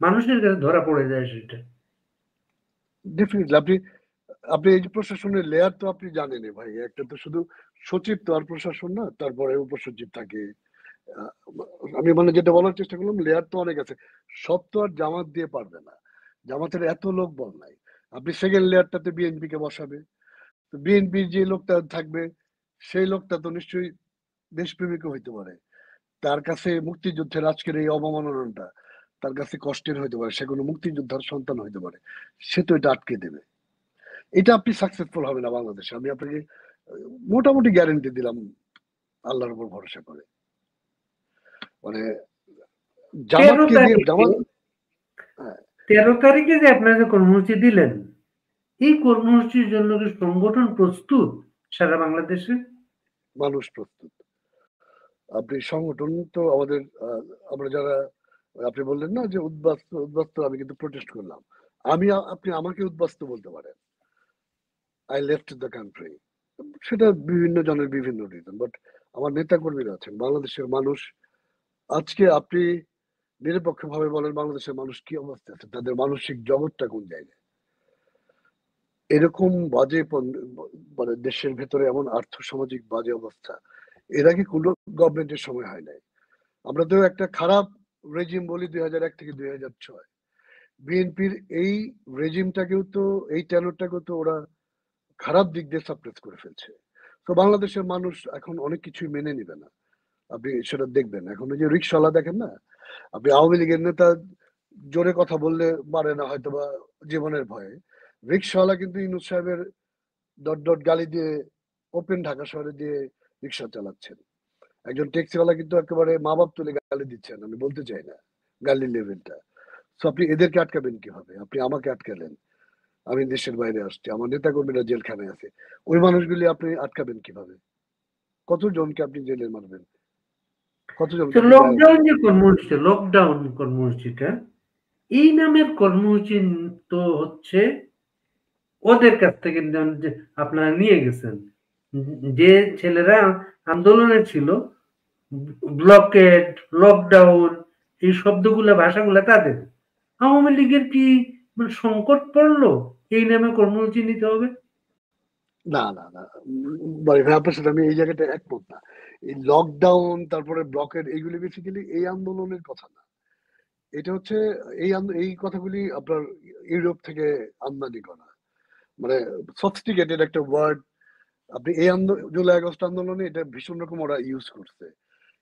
মানুষের কাছে ধরা পড়ে যায় সেটা।
ডেফিনেটলি আপনি এই যে প্রশাসনের লেয়ার তো আপনি জানেনই ভাই। একটা তো শুধু সচিব তো আর প্রশাসন না, তারপরে উপসচিব থাকে। আমি মানে যেটা বলার চেষ্টা করলাম, লেয়ার তো অনেক আছে, সব তো আর জামাত দিয়ে পারবে না। জামাতের এত লোক বল নাই। আপনি সেকেন্ড লেয়ারটাতে বিএনপি কে বসাবে, তো বিএনপির যে লোকটা থাকবে সেই লোকটা তো নিশ্চয়ই দেশপ্রেমিকও হইতে পারে। তার কাছে মুক্তিযুদ্ধের আজকের এই অবমাননাটা তার কাছে কষ্টের হইতে পারে, সে কোনো মুক্তিযোদ্ধার সন্তান হইতে পারে, সে তো এটা আটকে দেবে। এটা আপনি সাকসেসফুল হবে না বাংলাদেশে, আমি আপনাকে মোটামুটি গ্যারেন্টি দিলাম আল্লাহর উপর ভরসা করে। মানে
13
জামাতকে দিয়ে
তারিখে
জামাত
13 তারিখে যে আপনারা যে কর্মসূচি দিলেন, এই কর্মসূচির জন্য কি সংগঠন প্রস্তুত সারা বাংলাদেশে?
মানুষ প্রস্তুত। আপনি সংগঠন তো আমাদের আমরা যারা, আপনি বললেন না যে উদ্বাস্ত, আমি কিন্তু প্রোটেস্ট করলাম। আপনি আমাকে উদ্বাস্ত বলতে পারেন, আই লেফট দ্য কান্ট্রি, সেটা বিভিন্ন জনের বিভিন্ন রিজন, বাট আমার নেতা কর্মীরা আছেন, বাংলাদেশের মানুষ। আজকে আপনি নিরপেক্ষভাবে বলেন বাংলাদেশের মানুষ কি অবস্থা আছে, তাদের মানসিক জগৎটা কোন জায়গায়। এরকম বাজে মানে দেশের ভেতরে এমন আর্থসামাজিক বাজে অবস্থা এর আগে কোনো গভর্নমেন্টের সময় হয় নাই। আমরা তো একটা খারাপ রেজিম বলি 2001 থেকে 2006। বিএনপির এই রেজিমটাকেও তো, এই টেনরটাকেও তো ওরা খারাপ দিক দিয়ে সাপ্রেস করে ফেলছে। তো বাংলাদেশের মানুষ এখন অনেক কিছুই মেনে নিবে না। আপনি সেটা দেখবেন, এখন ওই যে রিক্সাওয়ালা দেখেন না, আপনি আওয়ামী লীগের নেতা জোরে কথা বললে পারে না হয়তো বা জীবনের ভয়ে, রিক্সাওয়ালা কিন্তু ইউনূস সাহেবের ডট ডট গালি দিয়ে ওপেন ঢাকা শহরে দিয়ে রিক্সা চালাচ্ছেন। একজন ট্যাক্সিওয়ালা কিন্তু একেবারে মা বাপ তুলে গালি দিচ্ছেন, আমি বলতে চাই না গালির লেভেলটা। তো আপনি এদেরকে আটকাবেন কিভাবে? আপনি আমাকে আটকালেন, আমি দেশের বাইরে আসছি, আমার নেতা কর্মীরা জেলখানায় আছে, ওই মানুষগুলি আপনি আটকাবেন কিভাবে? কতজনকে আপনি জেলে মারবেন? কতজনকে আপনি গায়ে
লকডাউন
মারবেন?
যে কর্মসূচি, লকডাউন কর্মসূচিটা, এই নামের কর্মসূচি তো হচ্ছে ওদের কাছ থেকে যে আপনারা নিয়ে গেছেন। যে ছেলেরা আন্দোলনে ছিল, ব্লকেড, লকডাউন, এই শব্দগুলা ভাষাগুলা তাদের। আওয়ামী লীগের কি মানে সংকট পড়লো এই নামে কর্মসূচি নিতে হবে?
না না না, ভাই আপনার সাথে আমি এই জায়গাটা একমত না। এই লকডাউন তারপরে ব্লকের এইগুলি বেসিক্যালি এই আন্দোলনের কথা না। এটা হচ্ছে এই কথাগুলি আপনার ইউরোপ থেকে আমদানি করা, মানে সফিস্টিকেটেড একটা ওয়ার্ড। আপনি এই জুলাই আগস্ট আন্দোলনে এটা ভীষণ রকম ওরা ইউজ করছে।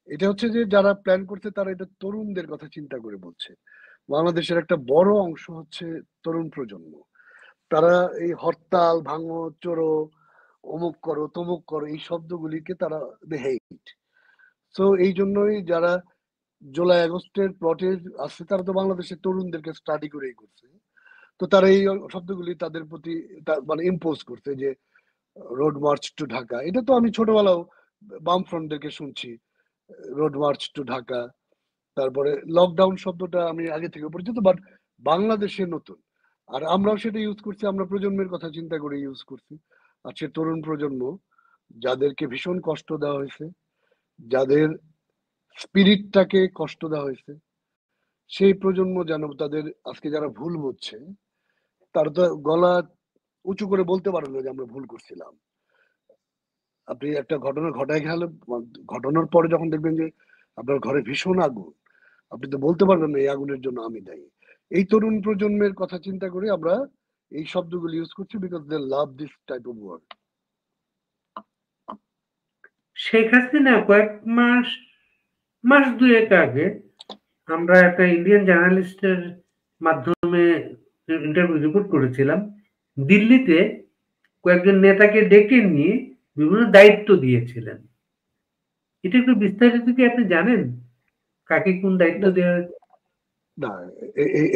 এটা হচ্ছে যে যারা প্ল্যান করছে তারা এটা তরুণদের কথা চিন্তা করে বলছে। বাংলাদেশের একটা বড় অংশ হচ্ছে তরুণ প্রজন্ম। তারা এই হরতাল, ভাঙো, চোরো, অমুক করো, তমুক করো, এই শব্দগুলিকে তারা হেইট। সো এই জন্যই যারা জুলাই আগস্টের প্লটে আছে তারা তো বাংলাদেশের তরুণদেরকে স্টাডি করেই করছে। তো তারা এই শব্দগুলি তাদের প্রতি মানে ইম্পোজ করছে যে রোড মার্চ টু ঢাকা। এটা তো আমি ছোটবেলাও বামফ্রন্টদেরকে শুনছি, রোড মার্চ টু ঢাকা। তারপরে লকডাউন শব্দটা আমি আগে থেকে পরিচিত, বাট বাংলাদেশে নতুন, আর আমরাও সেটা ইউজ করছি, আমরা প্রজন্মের কথা চিন্তা করে ইউজ করছি। আজকে তরুণ প্রজন্ম যাদেরকে ভীষণ কষ্ট দেওয়া হয়েছে, যাদের স্পিরিটটাকে কষ্ট দেওয়া হয়েছে, সেই প্রজন্ম যেন তাদের আজকে যারা ভুল বুঝছে তারা তো গলা উঁচু করে বলতে পারে না যে আমরা ভুল করছিলাম। আপনি একটা ঘটনা ঘটায় গেলে, ঘটনার পরে যখন দেখবেন যে আপনার ঘরে ভীষণ আগুন, আপনি তো বলতে পারবেন না এই আগুনের জন্য আমি দায়ী। এই তরুণ প্রজন্মের কথা চিন্তা করে আমরা এই শব্দগুলো ইউজ করছি, because they love this type of word.
Sheikh Hasina কয়েক মাস দুয়েক আগে আমরা একটা ইন্ডিয়ান জার্নালিস্টের মাধ্যমে ইন্টারভিউ রিপোর্ট করেছিলাম। দিল্লিতে কয়েকজন নেতাকে ডেকে নিয়ে বিভিন্ন দায়িত্ব দিয়েছিলেন। এটা একটু বিস্তারিত কি আপনি জানেন, কাকে কোন দায়িত্ব দেওয়া হয়েছে?
না,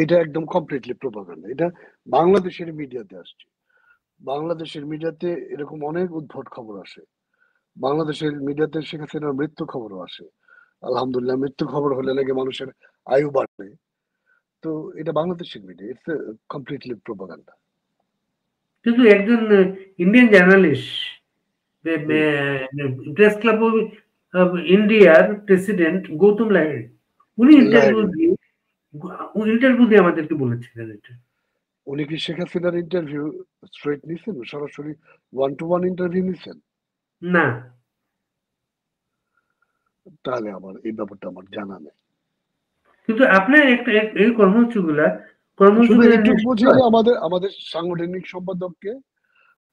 এটা একদম কমপ্লিটলি প্রোপাগান্ডা। এটা বাংলাদেশের মিডিয়াতে আসছে। বাংলাদেশের মিডিয়াতে এরকম অনেক উদ্ভট খবর আসে। বাংলাদেশের মিডিয়াতে শেখ হাসিনার মৃত্যু খবরও আসে। আলহামদুলিল্লাহ, মৃত্যু খবর হলে নাকি মানুষের আয়ু বাড়বে। তো এটা বাংলাদেশের মিডিয়া, ইটস কমপ্লিটলি প্রোপাগান্ডা।
কিন্তু একজন Indian journalist, press club of ইন্ডিয়ার প্রেসিডেন্ট গৌতম লাহিড়ী, উনি ইন্টারভিউ দিয়ে আমাদেরকে বলেছিলেন এটা।
উনি কি শেখ হাসিনার ইন্টারভিউ স্ট্রেট নিছেন, সরাসরি ওয়ান টু ওয়ান ইন্টারভিউ নিছেন?
না,
তাহলে আমার এই ব্যাপারটা আমার জানা নেই।
কিন্তু আপনার একটা এই
শুধু
কর্মসূচির
এটুকু বুঝি যে আমাদের সাংগঠনিক সম্পাদককে,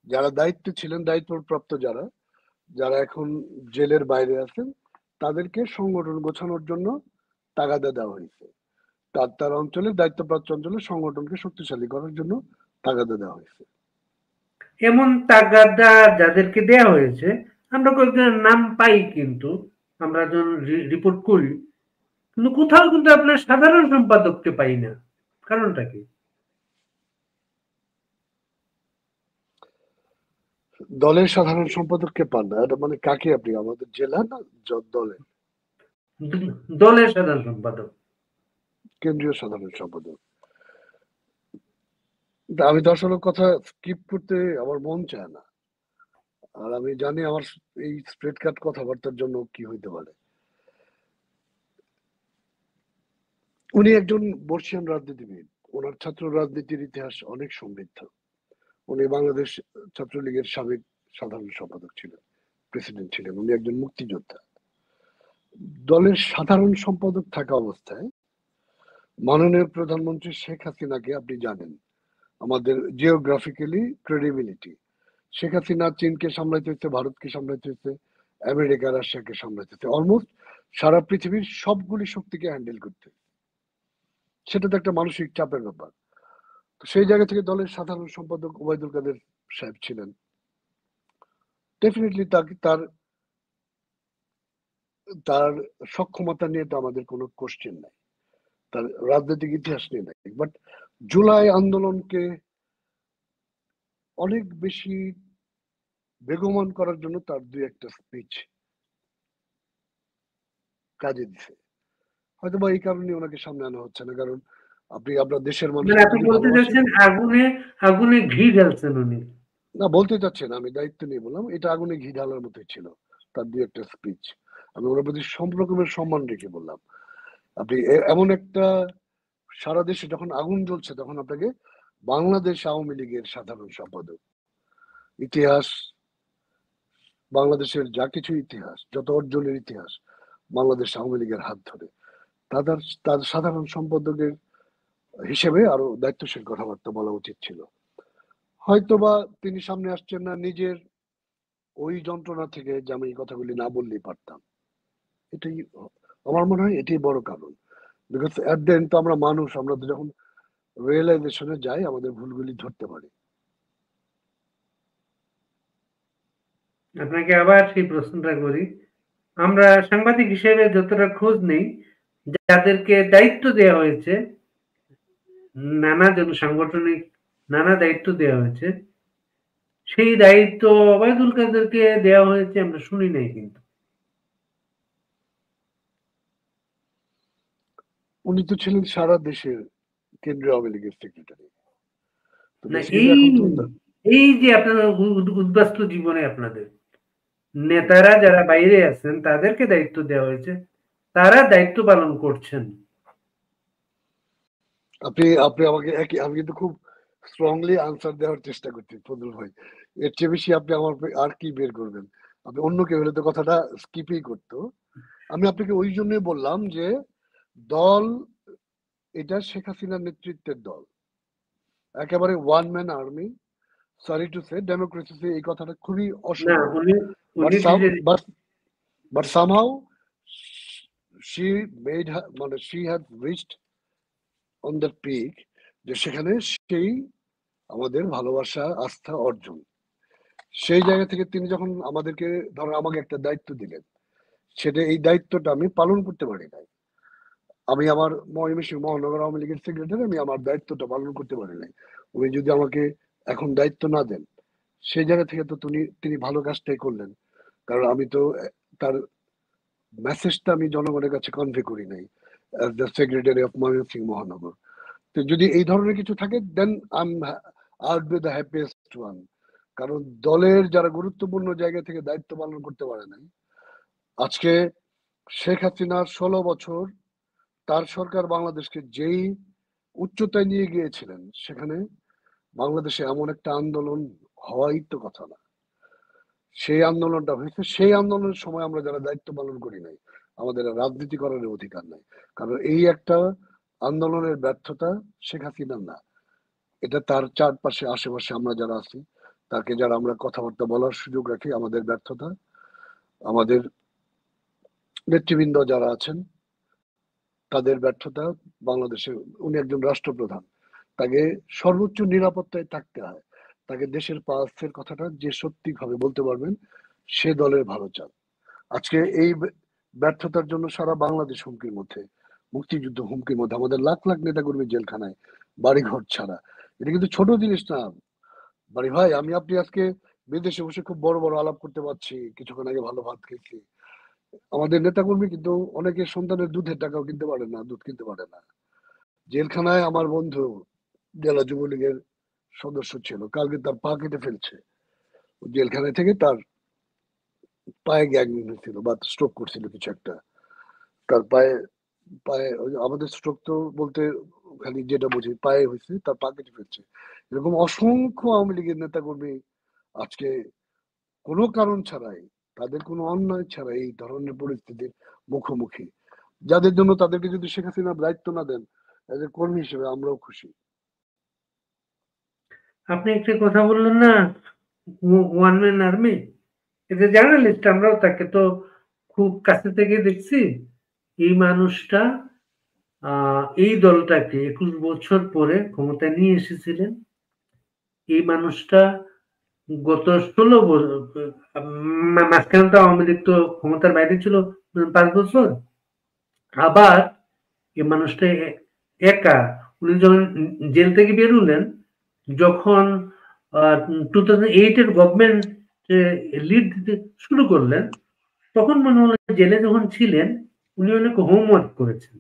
যারা দায়িত্বে ছিলেন, দায়িত্বপ্রাপ্ত যারা যারা এখন জেলের বাইরে আছেন, তাদেরকে সংগঠন গোছানোর জন্য তাগাদা দেওয়া হয়েছে। তার অঞ্চলে, দায়িত্বপ্রাপ্ত অঞ্চলে সংগঠনকে শক্তিশালী করার জন্য তাগাদা দেওয়া হয়েছে।
এমন তাগাদা যাদেরকে দেয়া হয়েছে আমরা কয়েকজনের নাম পাই, কিন্তু আমরা যখন রিপোর্ট করি, কিন্তু কোথাও কিন্তু আপনার সাধারণ সম্পাদককে পাই না। কারণটা কি?
দলের সাধারণ সম্পাদককে পান না, এটা মানে কাকে আপনি, আমাদের জেলা না দলের?
দলের সাধারণ সম্পাদক,
কেন্দ্রীয় সাধারণ সম্পাদক। আমি তো আসলে কথা স্কিপ করতে আমার মন চায় না, আর আমি জানি আমার এই স্প্রেড কাট কথাবার্তার জন্য কি হইতে পারে। উনি একজন বর্ষিয়ান রাজনীতিবিদ, ওনার ছাত্র রাজনীতির ইতিহাস অনেক সমৃদ্ধ। উনি বাংলাদেশ ছাত্রলীগের সাবেক সাধারণ সম্পাদক ছিলেন, প্রেসিডেন্ট ছিলেন। উনি একজন মুক্তিযোদ্ধা। দলের সাধারণ সম্পাদক থাকা অবস্থায় মাননীয় প্রধানমন্ত্রী শেখ হাসিনাকে আপনি জানেন, আমাদের জিওগ্রাফিক্যালি ক্রেডিবিলিটি, শেখ হাসিনা চীনকে সামলাইতে হচ্ছে, ভারতকে সামলাইতে হচ্ছে, আমেরিকা রাশিয়াকে সামলাইতে হচ্ছে, অলমোস্ট সারা পৃথিবীর সবগুলি শক্তিকে হ্যান্ডেল করতে। সেটা তো একটা মানসিক চাপের ব্যাপার। তো সেই জায়গা থেকে দলের সাধারণ সম্পাদক ওবায়দুল কাদের সাহেব ছিলেন। ডেফিনেটলি তার তার সক্ষমতা নিয়ে তো আমাদের কোনো কোশ্চেন নাই, তার রাজনৈতিক ইতিহাস নিয়ে নাই। বাট জুলাই আন্দোলনকে অনেক বেশি বেগবান করার জন্য তার দুই একটা স্পিচ কাজে দিছে। হয়তো বা এই কারণে ওনাকে সামনে আনা হচ্ছে না, কারণ আপনি আপনার দেশের
মানে
মানুষকে
আপনি
যদি
বলতে
ভালোবাসেন।
চাচ্ছেন আগুনে আগুনে ঘি ঢালছেন উনি?
না, বলতে চাচ্ছেন, আমি দায়িত্ব নিয়ে বললাম, এটা আগুনে ঘি ঢালার মতোই ছিল তার দুই একটা স্পিচ। আমি ওনার প্রতি সব রকমের সম্মান রেখে বললাম, আপনি এমন একটা, সারা দেশে যখন আগুন জ্বলছে তখন আপনাকে বাংলাদেশ আওয়ামী লীগের সাধারণ সম্পাদক, ইতিহাস, বাংলাদেশের যা কিছু ইতিহাস, যত অর্জনের ইতিহাস, বাংলাদেশ আওয়ামী লীগের হাত ধরে তার সাধারণ সম্পাদকের হিসেবে আরো দায়িত্বশীল কথাবার্তা বলা উচিত ছিল। হয়তোবা তিনি সামনে আসছেন না নিজের ওই যন্ত্রণা থেকে, যে আমি এই কথাগুলি না বললেই পারতাম। এটাই আমার মনে হয়, এটাই বড় কারণ। বিকজ এট দ্য এন্ড তো আমরা মানুষ, আমরা তো যখন রিয়েলাইজেশনে যাই আমাদের ভুলগুলি ধরতে পারি।
আপনাকে আবার সেই প্রশ্নটা করি। আমরা সাংবাদিক হিসেবে যতটা খোঁজ নেই, যাদেরকে দায়িত্ব দেওয়া হয়েছে, সাংগঠনিক নানা দায়িত্ব দেওয়া হয়েছে, সেই দায়িত্ব ওবায়দুল কাদেরকে দেওয়া হয়েছে আমরা শুনি নাই কিন্তু।
উনি তো ছিলেন সারা দেশের কেন্দ্রীয় আওয়ামী লীগের সেক্রেটারি। তো
না
বেসিক্যালি এখন তো
এই যে আপনার উদ্বাস্তু জীবনে আপনাদের নেতারা যারা বাইরে আছেন তাদেরকে দায়িত্ব দেওয়া হয়েছে, তারা দায়িত্ব পালন করছেন।
আপনি আপনি আমাকে আমি কিন্তু খুব স্ট্রংলি আনসার দেওয়ার চেষ্টা করছি ফজল ভাই। এর চেয়ে বেশি আপনি আমার আর কি বের করবেন? আপনি অন্য কেউ হলে তো কথাটা স্কিপই করতো। আমি আপনাকে ওই জন্যই বললাম যে দল এটা শেখ হাসিনার নেতৃত্বের দল, একেবারে one man army. Sorry to say, ডেমোক্রেসিতে এই কথাটা খুবই
না
অশুভ।
উনি
বাট
উনি
but somehow she made her, মানে she had reached on the peak, যে সেখানে সেই আমাদের ভালোবাসা আস্থা অর্জন। সেই জায়গা থেকে তিনি যখন আমাদেরকে ধরো আমাকে একটা দায়িত্ব দিলেন, সেটা এই দায়িত্বটা আমি পালন করতে পারি নাই। আমি আমার ময়মনসিংহ মহানগর আওয়ামী লীগের সেক্রেটারি, আমি আমার দায়িত্বটা পালন করতে পারি নাই। উনি যদি আমাকে এখন দায়িত্ব না দেন, সেই জায়গা থেকে তো তিনি ভালো কাজটাই করলেন। কারণ আমি তো তার মেসেজটা আমি জনগণের কাছে কনভে করি নাই as the secretary of Mymensingh মহানগর। তো যদি এই ধরনের কিছু থাকে then I would be the happiest one. কারণ দলের যারা গুরুত্বপূর্ণ জায়গা থেকে দায়িত্ব পালন করতে পারে নাই, আজকে শেখ হাসিনার 16 বছর তার সরকার বাংলাদেশকে যেই উচ্চতায় নিয়ে গিয়েছিলেন, সেখানে বাংলাদেশে এমন একটা আন্দোলন হওয়াই তো কথা না। সেই আন্দোলনটা হয়েছে, সেই আন্দোলনের সময় আমরা যারা দায়িত্ব পালন করি নাই, আমাদের আর রাজনীতি করার অধিকার নাই। কারণ এই একটা আন্দোলনের ব্যর্থতা শেখ হাসিনার না, এটা তার চারপাশে আশেপাশে আমরা যারা আছি, তাকে যারা আমরা কথাবার্তা বলার সুযোগ রাখি, আমাদের ব্যর্থতা। আমাদের নেতৃবৃন্দ যারা আছেন তাদের ব্যর্থতা। বাংলাদেশে উনি একজন রাষ্ট্রপ্রধান, তাকে সর্বোচ্চ নিরাপত্তায় থাকতে হয়। তাকে দেশের পালসের কথাটা যে সত্যি ভাবে বলতে পারবেন, সে দলের ভালো চান। আজকে এই ব্যর্থতার জন্য সারা বাংলাদেশ হুমকির মধ্যে, মুক্তিযুদ্ধ হুমকির মধ্যে, আমাদের লাখ লাখ নেতাকর্মী জেলখানায়, বাড়িঘর ছাড়া। এটা কিন্তু ছোট জিনিস না। বাড়ি ভাই, আমি আপনি আজকে বিদেশে বসে খুব বড় বড় আলাপ করতে পারছি, কিছুক্ষণ আগে ভালো ভাত খেয়েছি। আমাদের নেতাকর্মী কিন্তু অনেকে সন্তানের দুধের টাকাও কিনতে পারে না, দুধ কিনতে পারে না। জেলখানায় আমার বন্ধু জেলা যুবলীগের সদস্য ছিল, কালকে তার পা কেটে ফেলছে। জেলখানায় থেকে তার পায়ে গ্যাংরিন হয়েছিল বা স্ট্রোক করছিল কিছু একটা। তার পায়ে পায়ে আমাদের স্ট্রোক তো বলতে খালি যেটা বুঝি পায়ে হয়েছে, তার পা কেটে ফেলছে। এরকম অসংখ্য আওয়ামী লীগের নেতাকর্মী আজকে কোনো কারণ ছাড়াই, তাদের কোনো অন্যায় ছাড়াই এই ধরনের পরিস্থিতির মুখোমুখি। যাদের জন্য তাদেরকে যদি শেখ হাসিনা দায়িত্ব না দেন, এদের কর্মী হিসেবে আমরাও খুশি।
আপনি একটা কথা বললেন না, ওয়ান ম্যান আর্মি, এটা জার্নালিস্ট, আমরাও তাকে তো খুব কাছে থেকে দেখছি। এই মানুষটা এই দলটাকে 21 বছর পরে ক্ষমতায় নিয়ে এসেছিলেন। এই মানুষটা গত 16 বছর, মাঝখানে তো আওয়ামী লীগ তো ক্ষমতার বাইরে ছিল 5 বছর। আবার এই মানুষটা একা, উনি যখন জেল থেকে বেরোলেন, যখন 2008 এর গভর্নমেন্ট লিড দিতে শুরু করলেন, তখন মনে হলো জেলে যখন ছিলেন উনি অনেক হোমওয়ার্ক করেছেন,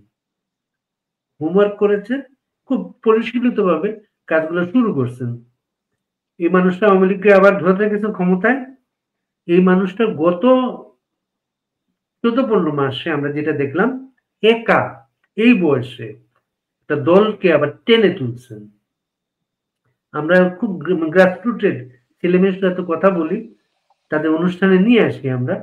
খুব পরিশীলিত ভাবে কাজগুলো শুরু করছেন। এই মানুষটা আওয়ামী লীগকে আবার ধরে গেছে ক্ষমতায়। এই মানুষটা গত 14-15 মাসে আমরা যেটা দেখলাম, একা এই বয়সে একটা দলকে আবার টেনে তুলছেন। আমরা খুব গ্রাসরুটের ছেলেমেয়ের সাথে কথা বলি, তাদের অনুষ্ঠানে নিয়ে আসি, আমরা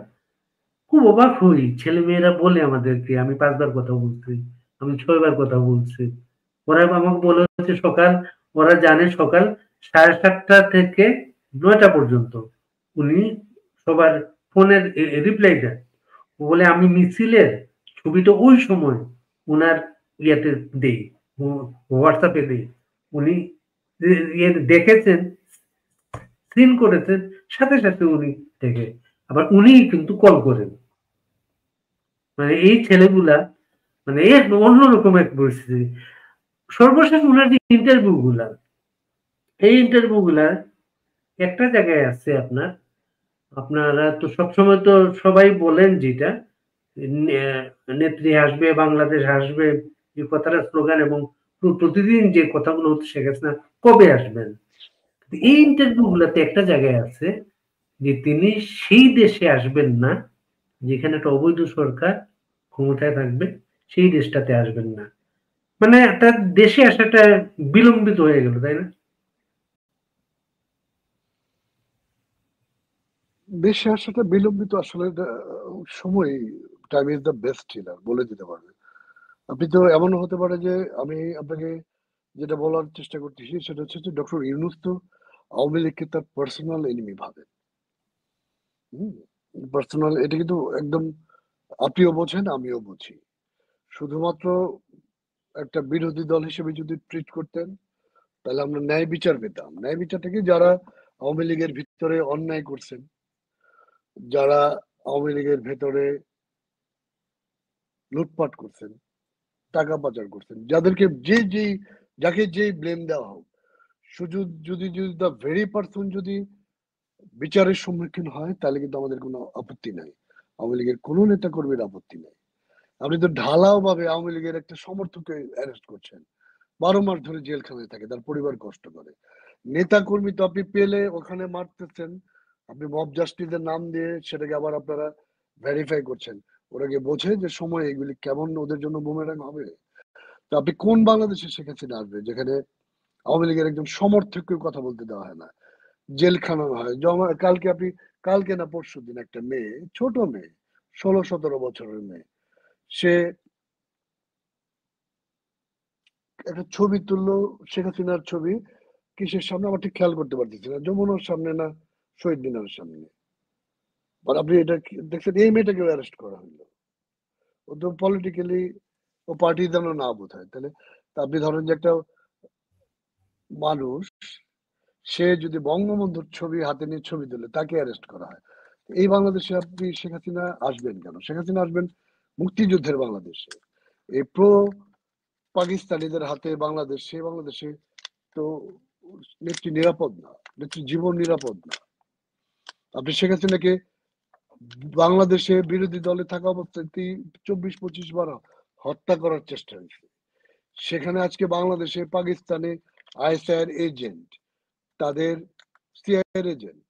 খুব অবাক হই। ছেলেমেয়েরা বলে আমাদেরকে, আমি 5 বার কথা বলছি, আমি 6 বার কথা বলছি। ওরা আমাকে বলে হচ্ছে ওরা জানে সকাল 7:30টা থেকে 9টা পর্যন্ত উনি সবার ফোনের রিপ্লাই দেন। বলে আমি মিছিলের ছবিটা ওই সময় উনার ইয়েতে দেই, হোয়াটসঅ্যাপে দেই। উনি দেখেছেন, সিন করেছেন, সাথে সাথে উনি দেখে আবার উনি কিন্তু কল করেন। মানে এই ছেলেগুলা মানে অন্যরকম এক পরিস্থিতি। সর্বশেষ উনার যে ইন্টারভিউ গুলা, এই ইন্টারভিউ গুলা একটা জায়গায় আছে আপনারা তো সবসময় তো সবাই বলেন যেটা নেত্রী আসবে, বাংলাদেশ আসবে, এই কথাটা স্লোগান এবং প্রতিদিন যে কথাগুলো হচ্ছে শেখ হাসিনা কবে আসবেন, এই ইন্টারভিউ গুলাতে একটা জায়গায় আছে যে তিনি সেই দেশে আসবেন না যেখানে একটা অবৈধ সরকার ক্ষমতায় থাকবে, সেই দেশটাতে আসবেন না। মানে একটা দেশে আসাটা বিলম্বিত হয়ে গেল, তাই না?
দেশে আসাটা বিলম্বিত, আসলে সময়, time is the best healer বলে দিতে পারবে। আপনি তো এমনও হতে পারে যে আমি আপনাকে যেটা বলার চেষ্টা করতেছি সেটা হচ্ছে যে ডক্টর ইউনূস তো আওয়ামী লীগকে তার পার্সোনাল এনিমি ভাবেন। পার্সোনাল, এটা কিন্তু একদম আপনিও বোঝেন আমিও বুঝি। শুধুমাত্র একটা বিরোধী দল হিসেবে যদি ট্রিট করতেন তাহলে আমরা ন্যায় বিচার পেতাম। ন্যায় বিচারটা কি, যারা আওয়ামী লীগের ভিতরে অন্যায় করছেন, যারা আওয়ামী লীগের ভেতরে লুটপাট করছেন, টাকা পাচার করছেন, যাদেরকে যাকে যেই ব্লেম দেওয়া হোক, শুধু যদি যদি দ্য ভেরি পার্সন যদি বিচারের সম্মুখীন হয় তাহলে কিন্তু আমাদের কোনো আপত্তি নাই। আওয়ামী লীগের কোনো নেতা কর্মীর আপত্তি নাই। আপনি তো ঢালাও ভাবে আওয়ামী লীগের একটা সমর্থককে অ্যারেস্ট করছেন, 12 মাস ধরে জেলখানায় থাকে, তার পরিবার কষ্ট করে। নেতা কর্মী তো আপনি পেলে ওখানে মারতেছেন, আপনি মব জাস্টিসের নাম দিয়ে সেটাকে আবার আপনারা ভেরিফাই করছেন। ওরা কি বোঝে যে সময় এগুলি কেমন ওদের জন্য বুমেরাং হবে? তো আপনি কোন বাংলাদেশে শেখ হাসিনা আসবে যেখানে আওয়ামী লীগের একজন সমর্থককেও কথা বলতে দেওয়া হয় না, জেলখানা হয় কালকে আপনি, কালকে না পরশু দিন একটা মেয়ে, ছোট মেয়ে, 16-17 বছরের মেয়ে, সে একটা ছবি তুললো, শেখ হাসিনার ছবি, কিসের সামনে আমার ঠিক খেয়াল করতে পারতেছি না, যমুনার সামনে না শহীদ মিনারের সামনে। আর আপনি এটা দেখছেন, এই মেয়েটাকে অ্যারেস্ট করা হলো। ও তো পলিটিক্যালি, ও পার্টি যেন না বোধহয়, তাহলে তা আপনি ধরেন যে একটা মানুষ, সে যদি বঙ্গবন্ধুর ছবি হাতে নিয়ে ছবি তুলে তাকে অ্যারেস্ট করা হয়, এই বাংলাদেশে আপনি শেখ হাসিনা আসবেন কেন? শেখ হাসিনা আসবেন মুক্তিযুদ্ধের বাংলাদেশে। এই প্রো পাকিস্তানিদের হাতে বাংলাদেশ, সেই বাংলাদেশে তো নেত্রী নিরাপদ না, নেত্রী জীবন নিরাপদ না। আপনি শেখ হাসিনাকে বাংলাদেশে বিরোধী দলে থাকা অবস্থায় 24-25 বার হত্যা করার চেষ্টা হয়েছে। সেখানে আজকে বাংলাদেশে পাকিস্তানে আইএসআইয়ের এজেন্ট, তাদের সিআইএর এজেন্ট,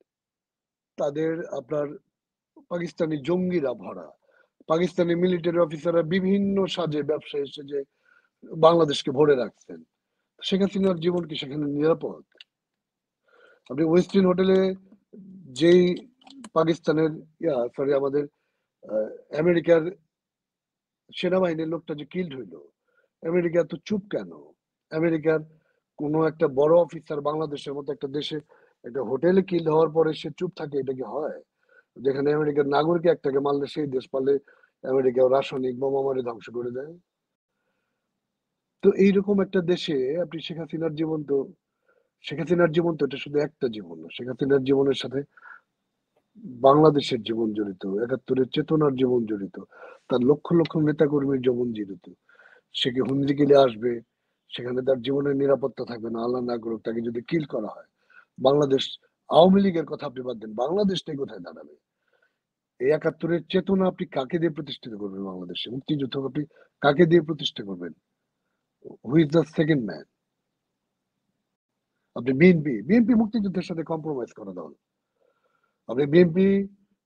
তাদের আপনার পাকিস্তানি জঙ্গিরা ভরা, পাকিস্তানি মিলিটারি অফিসাররা বিভিন্ন সাজে ব্যবসায়ী সেজে বাংলাদেশকে ভরে রাখছেন। শেখ হাসিনার জীবন কি সেখানে নিরাপদ? আপনি ওয়েস্টিন হোটেলে যেই পাকিস্তানের সরি আমাদের আমেরিকার সেনাবাহিনীর লোকটা যে কিল্ড হইলো, আমেরিকা তো চুপ কেন? আমেরিকার কোন একটা বড় অফিসার বাংলাদেশের মতো একটা দেশে একটা হোটেলে কিল্ড হওয়ার পরে সে চুপ থাকে, এটা কি হয়? যেখানে আমেরিকার নাগরিক একটাকে মারলে সেই দেশ পারলে আমেরিকা রাসায়নিক বোমা মারে ধ্বংস করে দেয়। তো এইরকম একটা দেশে আপনি শেখ হাসিনার জীবন তো এটা শুধু একটা জীবন না। শেখ হাসিনার জীবনের সাথে বাংলাদেশের জীবন জড়িত, ৭১-এর চেতনার জীবন জড়িত, তার লক্ষ লক্ষ নেতাকর্মীর জীবন জড়িত। সে কি হুমকি গেলে আসবে, সেখানে তার জীবনের নিরাপত্তা থাকবে না, আল্লাহ না করুক তাকে যদি কিল করা হয়, বাংলাদেশ, আওয়ামী লীগের কথা আপনি বাদ দেন, বাংলাদেশটাই কোথায় দাঁড়াবে? এই ৭১-এর চেতনা আপনি কাকে দিয়ে প্রতিষ্ঠিত করবেন? বাংলাদেশে মুক্তিযুদ্ধ আপনি কাকে দিয়ে প্রতিষ্ঠা করবেন? Who is the second man? আপনি বিএনপি মুক্তিযুদ্ধের সাথে কম্প্রোমাইজ করা দল। আপনি বিএনপি,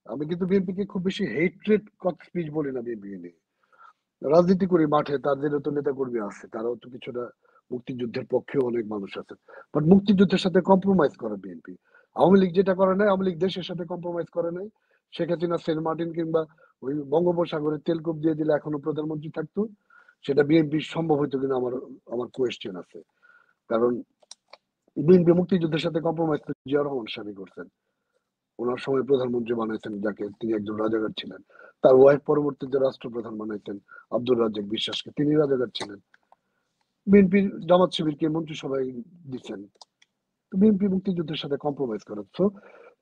আমি কিন্তু বিএনপিকে খুব বেশি হেট্রেট স্পিচ বলি না। বিএনপি নিয়ে রাজনীতি করি মাঠে, তাদেরও তো নেতা কর্মী আছে, তারাও তো কিছুটা মুক্তিযুদ্ধের পক্ষেও অনেক মানুষ আছে, বাট মুক্তিযুদ্ধের সাথে কম্প্রোমাইজ করে বিএনপি। আওয়ামী লীগ যেটা করে নাই, আওয়ামী লীগ দেশের সাথে কম্প্রোমাইজ করে নাই। শেখ হাসিনা সেন্ট মার্টিন কিংবা ওই বঙ্গোপসাগরে তেলকূপ দিয়ে দিলে এখনো প্রধানমন্ত্রী থাকতো, সেটা বিএনপি সম্ভব হইতো কিনা আমার আমার কোয়েশ্চেন আছে। কারণ বিএনপি মুক্তিযুদ্ধের সাথে কম্প্রোমাইজ তো জিয়া রহমান সাহেব করছেন, ওনার সময় প্রধানমন্ত্রী বানাইছেন যাকে, তিনি একজন রাজাকার ছিলেন। তার ওয়াইফ পরবর্তীতে রাষ্ট্রপ্রধান বানাইছেন আব্দুর রাজ্জাক বিশ্বাসকে, তিনি রাজাকার ছিলেন। বিএনপির জামাত শিবিরকে মন্ত্রিসভায় দিচ্ছেন। বিএনপি মুক্তিযুদ্ধের সাথে কম্প্রোমাইজ করে। তো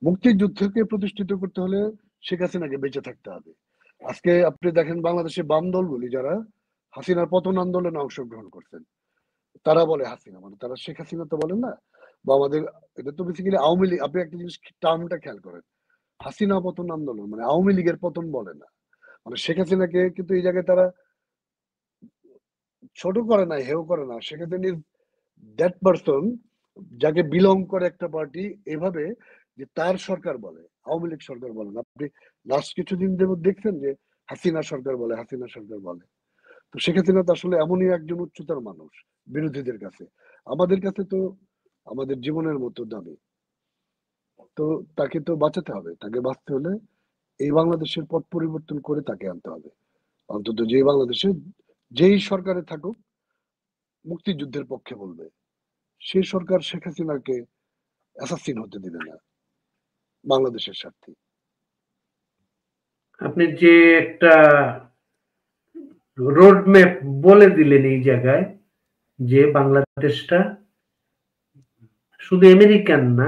মুক্তিযুদ্ধকে প্রতিষ্ঠিত করতে হলে শেখ হাসিনাকে বেঁচে থাকতে হবে। আজকে আপনি দেখেন বাংলাদেশে বাম দলগুলি যারা হাসিনার পতন আন্দোলনে অংশগ্রহণ করছেন, তারা বলে হাসিনা, মানে তারা শেখ হাসিনা তো বলেন না। বা আমাদের, এটা তো বেসিক্যালি আওয়ামী লীগ, আপনি একটা জিনিস টার্মটা খেয়াল করেন, হাসিনা পতন আন্দোলন মানে আওয়ামী লীগের পতন বলে না। মানে শেখ হাসিনাকে কিন্তু এই জায়গায় তারা ছোট করে না, হেও করে না। Sheikh Hasina is that person যাকে বিলং করে একটা পার্টি এভাবে যে তার সরকার বলে, আওয়ামী লীগ সরকার বলেন। আপনি লাস্ট কিছুদিন যাবত দেখছেন যে হাসিনা সরকার বলে, হাসিনা সরকার বলে। তো শেখ হাসিনা তো আসলে এমনই একজন উচ্চতার মানুষ বিরোধীদের কাছে। আমাদের কাছে তো আমাদের জীবনের মতো দামি। তো তাকে তো বাঁচাতে হবে, তাকে বাঁচতে হলে এই বাংলাদেশের পট পরিবর্তন করে তাকে আনতে হবে। অন্তত যে বাংলাদেশে যেই সরকারে থাকুক মুক্তিযুদ্ধের পক্ষে বলবে, সেই সরকার শেখ হাসিনাকে অ্যাসাসিন হতে দেবে না বাংলাদেশের স্বার্থে।
আপনি যে একটা রোড ম্যাপ বলে দিলেন এই জায়গায়, যে বাংলাদেশটা শুধু আমেরিকান না,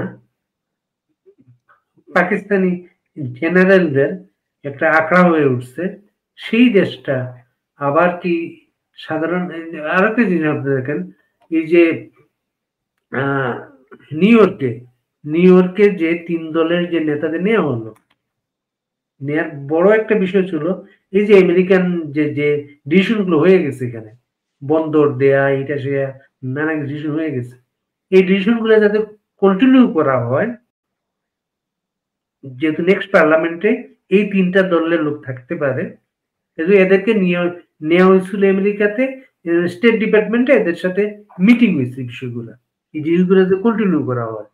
পাকিস্তানি জেনারেলদের একটা আখড়া হয়ে উঠছে, সেই দেশটা আবার কি সাধারণ। আরো একটা জিনিস আপনি দেখেন, এই যে আহ, নিউ ইয়র্কে যে 3 দলের যে নেতাদের নেওয়া হলো, নেয়ার বড় একটা বিষয় ছিল এই যে আমেরিকান যে ডিসিশন গুলো হয়ে গেছে এখানে, বন্দর দেয়া, এটা সে নানা ডিসিশন হয়ে গেছে, এই ডিসিশন গুলো যাতে কন্টিনিউ করা হয়, যেহেতু নেক্সট পার্লামেন্টে এই 3টা দলের লোক থাকতে পারে, এদেরকে নেওয়া হয়েছিল আমেরিকাতে, স্টেট ডিপার্টমেন্টে এদের সাথে মিটিং হয়েছে বিষয়গুলো, এই জিনিসগুলো যে কন্টিনিউ করা হয়।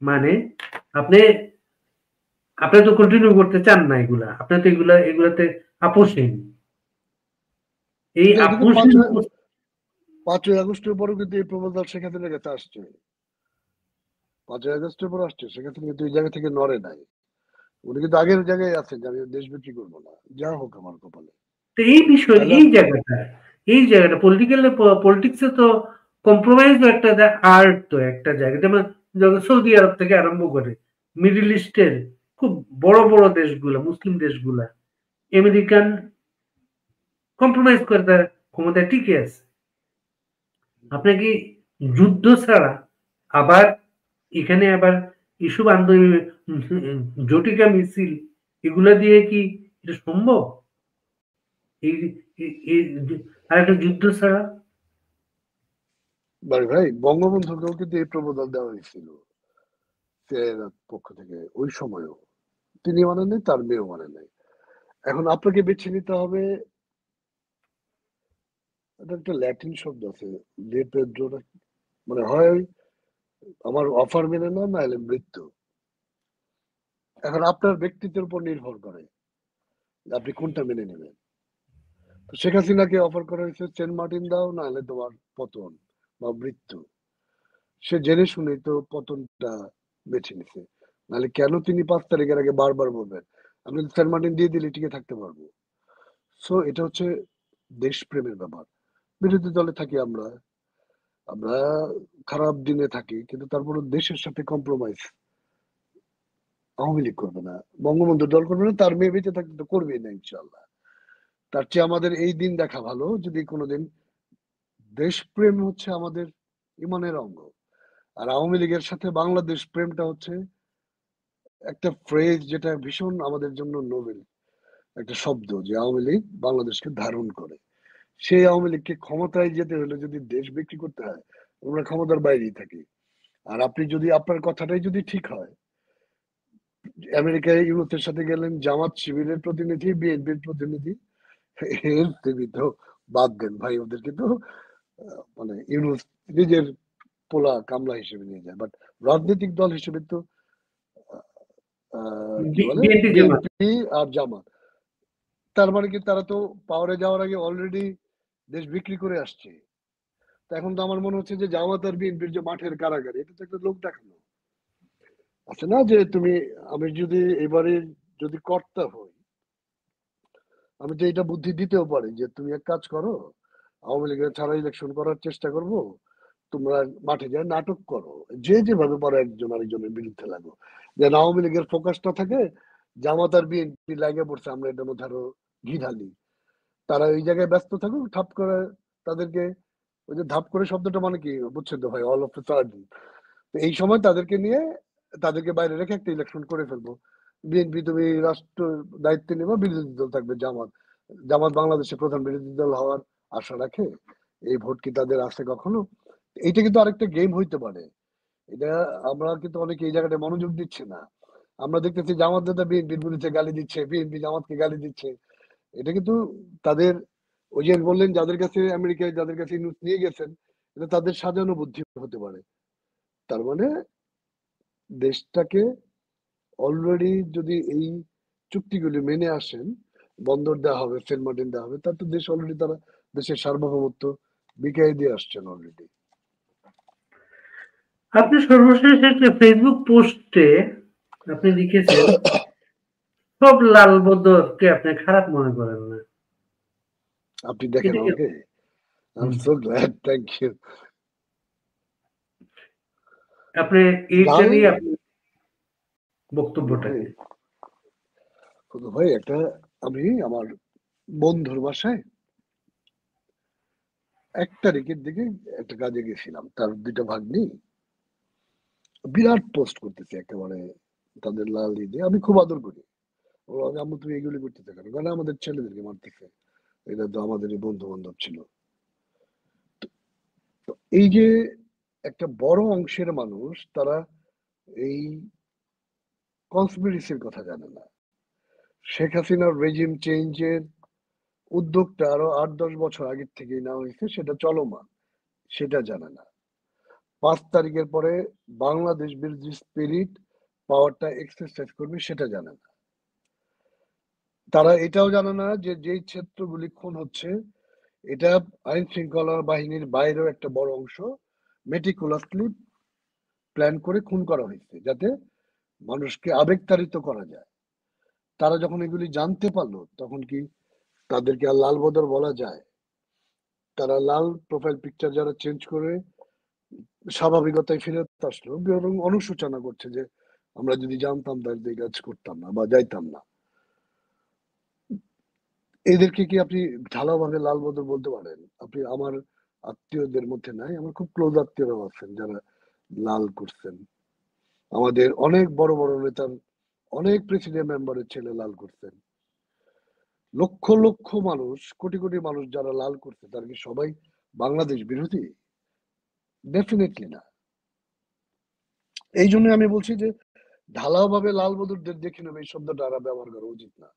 মানে আপনি আপনি তো কন্টিনিউ করতে চান না এগুলা, আপনি তো এগুলাতে আপোষহীন। এই
এটা কিন্তু
আপোষহীন
5ই আগস্টের পরে কিন্তু এই প্রপোজাল শেখ হাসিনার কাছে আসছে। 5ই আগস্টের পর আসছে, শেখ হাসিনা কিন্তু এই জায়গা থেকে নড়ে নাই। উনি কিন্তু আগের জায়গায় আছেন যে আমি দেশ বিক্রি করবো না, যা হোক আমার কপালে।
তো এই বিষয়,
তাহলে
এই জায়গাটা পলিটিক্সে তো কম্প্রোমাইজ একটা আর্ট, তো একটা জায়গা, যেমন যখন সৌদি আরব থেকে আরম্ভ করে মিডল ইস্টের খুব বড় বড় দেশগুলা, মুসলিম দেশগুলা, আমেরিকান কম্প্রোমাইজ করে তার ক্ষমতা টিকে আছে। আপনাকে যুদ্ধ ছাড়া আবার এখানে আবার এসব আন্দোলন, জটিকা মিছিল, এগুলা দিয়ে কি এটা সম্ভব? এই আর একটা যুদ্ধ ছাড়া।
ভাই বঙ্গবন্ধুকেও কিন্তু এই প্রপোজাল দেওয়া হয়েছিল সিআইএর পক্ষ থেকে ওই সময়ও। তিনি মানেন নাই, তার মেয়েও মানে নাই। এখন আপনাকে বেছে নিতে হবে। এটা একটা ল্যাটিন শব্দ আছে, লেপেড্রো, মানে হয় আমার অফার মেনে না, নাহলে মৃত্যু। এখন আপনার ব্যক্তিত্বের উপর নির্ভর করে যে আপনি কোনটা মেনে নেবেন। তো শেখ হাসিনাকে অফার করা হয়েছে সেন্ট মার্টিন দাও, নাহলে তোমার পতন বা মৃত্যু। সে জেনে শুনে তো পতনটা বেছে নিছে। নাহলে কেন তিনি 5 তারিখের আগে বারবার বলবেন আমি সেন্ট মার্টিন দিয়ে দিলে টিকে থাকতে পারবো? সো এটা হচ্ছে দেশপ্রেমের ব্যাপার। বিরোধী দলে থাকি আমরা, আমরা খারাপ দিনে থাকি, কিন্তু তারপরে দেশের সাথে কম্প্রোমাইজ আওয়ামী লীগ করবে না, বঙ্গবন্ধু দল করবে না, তার মেয়ে বেঁচে থাকতে তো করবেই না ইনশাল্লাহ। তার চেয়ে আমাদের এই দিন দেখা ভালো, যদি কোনোদিন দেশপ্রেম হচ্ছে আমাদের ইমানের অঙ্গ। আর আওয়ামী লীগের সাথে বাংলাদেশ প্রেমটা হচ্ছে একটা ফ্রেজ যেটা ভীষণ আমাদের জন্য নোবেল একটা শব্দ, যে আওয়ামী লীগ বাংলাদেশকে ধারণ করে। সেই আওয়ামী লীগকে ক্ষমতায় যেতে হলে যদি দেশ বিক্রি করতে হয়, আমরা ক্ষমতার বাইরেই থাকি। আর আপনি যদি আপনার কথাটাই যদি ঠিক হয়, আমেরিকায় ইউরোপের সাথে গেলেন জামাত শিবিরের প্রতিনিধি, বিএনপির প্রতিনিধি, এনসিপি তো বাদ দেন ভাই, ওদের কিন্তু মানে ইউনুস নিজের পোলা কামলা হিসেবে নিয়ে যায়। বাট রাজনৈতিক দল হিসেবে তো কি বলে
বিএনপি জামাত।
বিএনপি আর জামাত, তার মানে কি তারা তো পাওয়ারে যাওয়ার আগে অলরেডি দেশ বিক্রি করে আসছে। তো এখন তো আমার মনে হচ্ছে যে জামাত আর বিএনপির যে মাঠের কারাগার, এটা তো একটা লোক দেখানো আছে না, যে তুমি আমি যদি এবারে যদি কর্তা হই, আমি তো এটা বুদ্ধি দিতেও পারি যে তুমি এক কাজ করো, আওয়ামী লীগের ছাড়া ইলেকশন করার চেষ্টা করব, তোমরা মাঠে যায় নাটক করো, যে যেভাবে পারো একজন আরেকজনের বিরুদ্ধে লাগো, যেন আওয়ামী লীগের ফোকাসটা থাকে জামাত আর বিএনপি লাগে পড়ছে, আমরা এটার মধ্যে আরো ঘি ঢালি। তারা ওই জায়গায় ব্যস্ত থাকুক, ঠাপ করে তাদেরকে, ওই যে ধাপ করে শব্দটা মানে কি বুঝছেন তো ভাই, অল অফ সাডেন। তো এই সময় তাদেরকে নিয়ে, তাদেরকে বাইরে রেখে একটা ইলেকশন করে ফেলবো। বিএনপি তুমি রাষ্ট্র দায়িত্ব নেবা, বিরোধী দল থাকবে জামাত। জামাত বাংলাদেশের প্রধান বিরোধী দল হওয়ার আশা রাখে? এই ভোট কি তাদের আছে কখনো? এইটা কিন্তু আরেকটা গেম হইতে পারে। এটা আমরা কিন্তু অনেকে এই জায়গাটায় মনোযোগ দিচ্ছি না। আমরা দেখতেছি জামাত নেতা বিএনপির বিরুদ্ধে গালি দিচ্ছে, বিএনপি জামাতকে গালি দিচ্ছে। এটা কিন্তু তাদের ওই যে বললেন যাদের কাছে আমেরিকায় যাদের কাছে নিউজ নিয়ে গেছেন, এটা তাদের সাজানো বুদ্ধি হতে পারে। তার মানে দেশটাকে অলরেডি যদি এই চুক্তিগুলি মেনে আসেন, বন্দর দেওয়া হবে, সেন্ট মার্টিন দেওয়া হবে, তার তো দেশ অলরেডি তারা দেশের সার্বভৌমত্ব বিকায় দিয়ে আসছেন অলরেডি।
আপনি সর্বশেষ একটা ফেসবুক পোস্টে আপনি লিখেছেন সব লাল বদরকে আপনি খারাপ মনে করেন না।
আপনি দেখেন
এটা
আমাকে, I am so glad, thank you.
আপনি এইটা
লাল
নিয়ে আপনি বক্তব্যটা
ভাই,
কি?
ভাই একটা আমি আমার বন্ধুর বাসায় 1 তারিখের দিকে একটা কাজে গেছিলাম। তার 2 টা ভাগ্নি বিরাট পোস্ট করতেছে একেবারে তাদের লাল ঈদে। আমি খুব আদর করি। ও আমি, আম্মু তুমি এগুলি করতেছো কেন? কারণ আমাদের ছেলেদেরকে মারতেছে। এটা তো আমাদেরই বন্ধু-বান্ধব ছিল। তো এই যে একটা বড় অংশের মানুষ তারা এই কনস্পিরেসির কথা জানে না। শেখ হাসিনার রেজিম চেঞ্জের উদ্যোগটা আরো 8-10 বছর আগের থেকেই নেওয়া হয়েছে, সেটা চলমান, সেটা জানে না। 5 তারিখের পরে বাংলাদেশ বিরোধী স্পিরিট পাওয়ারটা এক্সারসাইজ করবে, সেটা জানে না। তারা এটাও জানে না যে যেই ক্ষেত্রগুলি খুন হচ্ছে এটা আইন শৃঙ্খলা বাহিনীর বাইরেও একটা বড় অংশ মেটিকুলাসলি প্ল্যান করে খুন করা হয়েছে, যাতে মানুষকে আবেগতাড়িত করা যায়। তারা যখন এগুলি জানতে পারলো, তখন কি তাদেরকে আর লাল বদর বলা যায়? তারা লাল প্রোফাইল পিকচার যারা চেঞ্জ করে স্বাভাবিকতায় ফিরে আসলো, বরং অনুশোচনা করছে যে আমরা যদি জানতাম তাহলে এই কাজ করতাম না বা যাইতাম না। এদেরকে কি আপনি ঢালাওভাবে লাল বদর বলতে পারেন? আপনি আমার আত্মীয়দের মধ্যে নাই, আমার খুব ক্লোজ আত্মীয়রাও আছেন যারা লাল করছেন। আমাদের অনেক বড় বড় নেতার অনেক প্রেসিডেন্ট মেম্বারের ছেলে লাল করছেন। লক্ষ লক্ষ মানুষ, কোটি কোটি মানুষ যারা লাল করছে, তারা কি সবাই বাংলাদেশ বিরোধী? ডেফিনেটলি না। এই জন্য আমি বলছি যে ঢালাওভাবে লাল বদরদের দেখে নেবে, এই শব্দটা আর ব্যবহার করা উচিত না।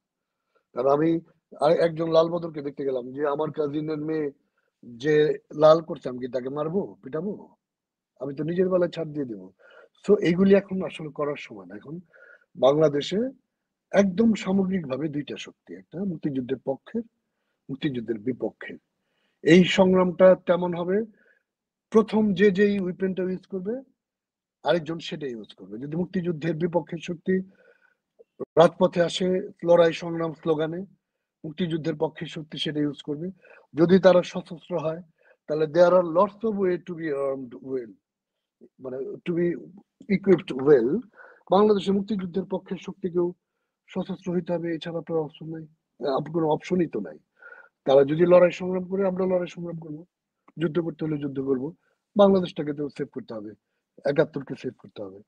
কারণ আমি একজন লাল বদরকে দেখতে গেলাম, যে আমার কাজিনের মেয়ে যে লাল করছে, আমি কি তাকে মারবো, পিটাবো? আমি তো নিজের বেলায় ছাড় দিয়ে দেবো। সো এইগুলি এখন আসলে করার সময় না। এখন বাংলাদেশে একদম সামগ্রিকভাবে 2টা শক্তি, একটা মুক্তিযুদ্ধের পক্ষে, মুক্তিযুদ্ধের বিপক্ষে। এই সংগ্রামটা তেমন হবে, প্রথম যে যেই উইপেনটা ইউজ করবে আরেকজন সেটা ইউজ করবে। যদি মুক্তিযুদ্ধের বিপক্ষের শক্তি রাজপথে আসে লড়াই সংগ্রাম স্লোগানে, মুক্তিযুদ্ধের পক্ষে শক্তি সেটা ইউজ করবে। যদি তারা সশস্ত্র হয়, তাহলে there are lots of way to be armed well, মানে টু বি ইকুইপড ওয়েল। বাংলাদেশের মুক্তিযুদ্ধের পক্ষের শক্তিকেও সশস্ত্র হইতে হবে, এছাড়া আপনার অপশন নাই, কোনো অপশনই তো নাই। তারা যদি লড়াই সংগ্রাম করে, আমরা লড়াই সংগ্রাম করবো, যুদ্ধ করতে হলে যুদ্ধ করবো। বাংলাদেশটাকে তো সেভ করতে হবে, 71কে সেভ করতে হবে।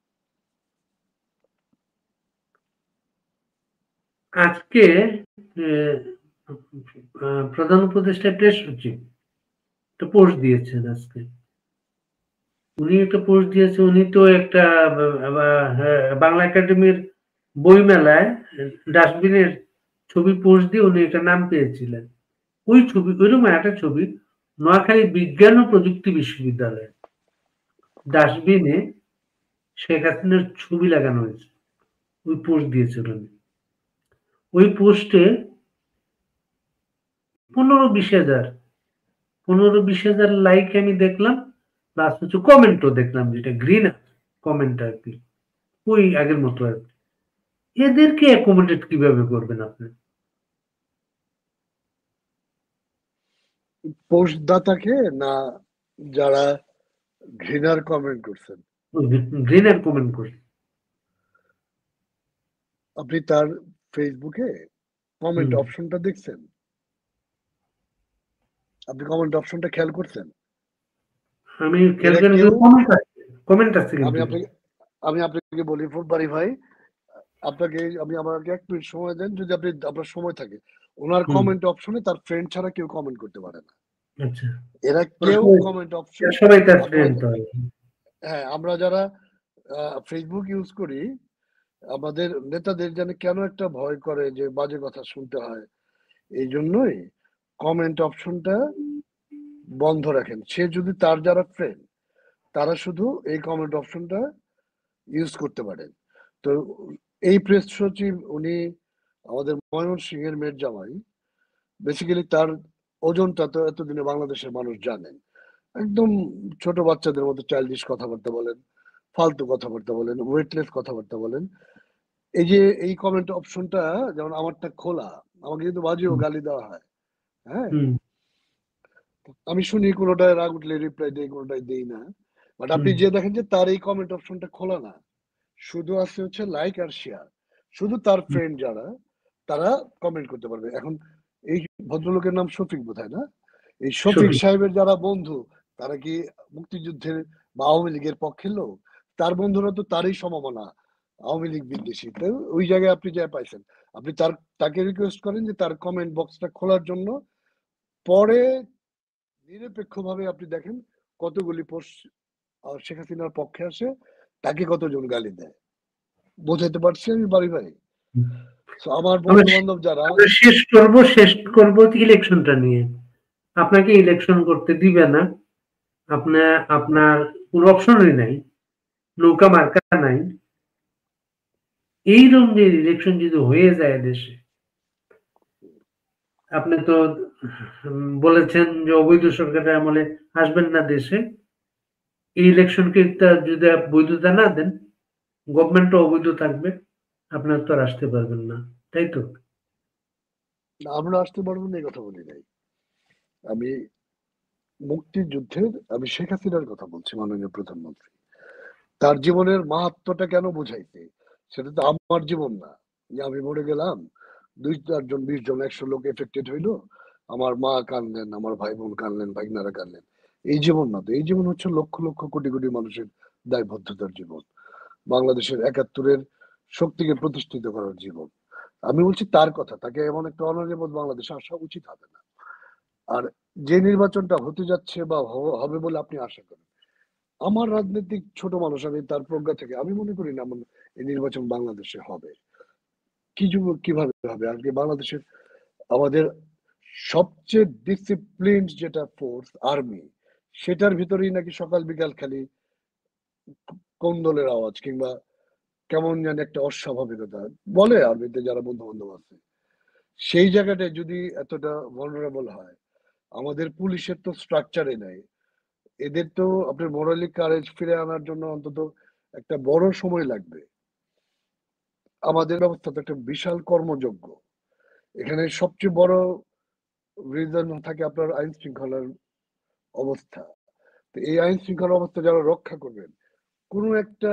আজকে প্রধান উপদেষ্টা প্রেস সচিব একটা পোস্ট দিয়েছেন আজকে। উনি একটা পোস্ট দিয়েছে, উনি তো একটা বাংলা একাডেমির বইমেলায় ডাস্টবিনের ছবি পোস্ট দিয়ে উনি একটা নাম পেয়েছিলেন। ওই ছবি, ওইরকম একটা ছবি নোয়াখালী বিজ্ঞান ও প্রযুক্তি বিশ্ববিদ্যালয়ে ডাস্টবিনে শেখ হাসিনার ছবি লাগানো হয়েছে। ওই পোস্ট দিয়েছিল উনি। ওই পোস্টে 15-20 হাজার লাইক আমি দেখলাম, প্লাস কিছু কমেন্টও দেখলাম, যেটা গ্রিন কমেন্ট আর কি, ওই আগের মতো আর কি। এদেরকে অ্যাকোমোডেট কিভাবে করবেন আপনি?
পোস্টদাতাকে না যারা ঘৃণার কমেন্ট করছেন?
গ্রিনের কমেন্ট করি।
আপনি তার ফেসবুকে কমেন্ট অপশনটা দেখছেন? আপনি কমেন্ট অপশনটা খেয়াল করছেন?
আমি খেয়াল
এরা
করি,
কেউ,
কমেন্ট আছে
আমি
কিন্তু।
আপনাকে আমি আপনাকে বলি ফুলবাড়ি ভাই, আপনাকে আমি, আমাকে 1 মিনিট সময় দেন, যদি আপনি আপনার সময় থাকে। ওনার কমেন্ট অপশনে তার ফ্রেন্ড ছাড়া কেউ কমেন্ট করতে পারে না।
আচ্ছা,
এরা
ওরা
কেউ
সবাই
কমেন্ট অপশন,
সবাই তার
আমরা,
ফ্রেন্ড হয়।
হ্যাঁ আমরা যারা ফেসবুক ইউজ করি, আমাদের নেতাদের যেন কেন একটা ভয় করে যে বাজে কথা শুনতে হয়, এই জন্যই কমেন্ট অপশনটা বন্ধ রাখেন। সে যদি, তার যারা ফ্রেন্ড তারা শুধু এই কমেন্ট অপশনটা ইউজ করতে পারেন। তো এই প্রেস সচিব উনি আমাদের ময়মনসিংহের মেয়ের জামাই, বেসিক্যালি তার ওজনটা তো এতদিনে বাংলাদেশের মানুষ জানেন। একদম ছোট বাচ্চাদের মতো চাইল্ডিশ কথাবার্তা বলেন, ফালতু কথাবার্তা বলেন, ওয়েটলেস কথাবার্তা বলেন। এই যে এই কমেন্ট অপশনটা, যেমন আমারটা খোলা, আমাকে কিন্তু বাজেও গালি দেওয়া হয়, হ্যাঁ,
হুম,
আমি শুনি কোনোটায় রাগ উঠলে রিপ্লাই দেই, কোনোটায় দেই না। বাট আপনি
হুম,
যে দেখেন যে তার এই কমেন্ট অপশনটা খোলা না, শুধু আছে হচ্ছে লাইক আর শেয়ার। শুধু তার
হুম,
ফ্রেন্ড যারা, তারা কমেন্ট করতে পারবে। এখন এই ভদ্রলোকের নাম শফিক বোধহয় না, এই শফিক
সঠিক।
সাহেবের যারা বন্ধু, তারা কি মুক্তিযুদ্ধের বা আওয়ামী লীগের পক্ষের লোক? তার বন্ধুরা তো তারই সমমনা, আওয়ামী লীগ বিদ্বেষী। তো ওই জায়গায় আপনি যা পাইছেন, আপনি তাকে রিকোয়েস্ট করেন যে তার কমেন্ট বক্সটা খোলার জন্য। পরে নিরপেক্ষভাবে আপনি দেখেন কতগুলি পোস্ট শেখ হাসিনার পক্ষে আসে, তাকে কতজন গালি দেয়। বোঝাতে পারছি আমি ভাই? So, আমার
আমরা
বন্ধু বান্ধব যারা,
আমরা শেষ করব ইলেকশনটা নিয়ে। আপনাকে ইলেকশন করতে দিবে না। আপনার আপনার কোনো অপশনই নাই, নৌকা মার্কা নাই। এইরকম যে ইলেকশন যদি হয়ে যায় দেশে, আপনি তো বলেছেন যে অবৈধ সরকারের আমলে আসবেন না দেশে। এই ইলেকশনকে যদি বৈধতা না দেন, গভর্নমেন্টও অবৈধ থাকবে, আপনার তো আর আসতে পারবেন না, তাই তো?
আমরা আসতে পারবো না এই কথা বলি নাই। আমি মুক্তিযুদ্ধের, আমি শেখ হাসিনার কথা বলছি, মাননীয় প্রধানমন্ত্রী। তার জীবনের মাহাত্ম্যটা কেন বুঝাইতে, সেটা তো আমার জীবন না যে আমি মরে গেলাম, 2-4 জন 20 জন 100 লোক এফেক্টেড হইলো, আমার মা কানলেন, আমার ভাই বোন কানলেন, ভাইগনারা কানলেন। এই জীবন না তো, এই জীবন হচ্ছে লক্ষ লক্ষ কোটি কোটি মানুষের দায়বদ্ধতার জীবন, বাংলাদেশের 71-এর শক্তিকে প্রতিষ্ঠিত করার জীবন। আমি বলছি তার কথা, তাকে এমন একটা অনারেবল বাংলাদেশে আসা উচিত হবে না। আর যে নির্বাচনটা হতে যাচ্ছে বা হবে বলে আপনি আশা করেন, আমার রাজনৈতিক ছোট মানুষ, আমি তার প্রজ্ঞা থেকে আমি মনে করি না এমন এই নির্বাচন বাংলাদেশে হবে। কিভাবে হবে? আজকে বাংলাদেশের আমাদের সবচেয়ে ডিসিপ্লিন যেটা ফোর্স আর্মি, সেটার ভিতরেই নাকি সকাল বিকাল খালি কোন্দলের আওয়াজ, কিংবা কেমন জানি একটা অস্বাভাবিকতা বলে আর্মিতে যারা বন্ধু বান্ধব আছে। সেই জায়গাটায় যদি এতটা ভালনারেবল হয়, আমাদের পুলিশের তো স্ট্রাকচারে নাই, এদের তো আপনার মোরালি কারেজ ফিরে আনার জন্য অন্তত একটা বড় সময় লাগবে। আমাদের ব্যবস্থা তো একটা বিশাল কর্মযজ্ঞ। এখানে সবচেয়ে বড় রিজন থাকে আপনার আইন শৃঙ্খলার অবস্থা। তো এই আইন শৃঙ্খলা অবস্থা যারা রক্ষা করবেন, কোনো একটা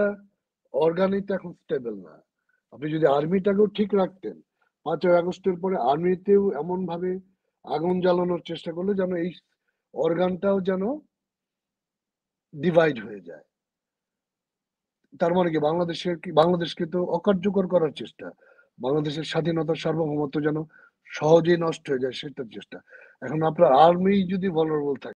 অর্গানই তো এখন স্টেবল না। আপনি যদি আর্মিটাকেও ঠিক রাখতেন, 5ই আগস্টের পরে আর্মিতেও এমন ভাবে আগুন জ্বালানোর চেষ্টা করলো যেন এই অর্গানটাও যেন ডিভাইড হয়ে যায়। তার মানে কি, বাংলাদেশকে তো অকার্যকর করার চেষ্টা, বাংলাদেশের স্বাধীনতা সার্বভৌমত্ব যেন সহজেই নষ্ট হয়ে যায় সেটার চেষ্টা। এখন আপনার আর্মি যদি ভালনারেবল থাকে,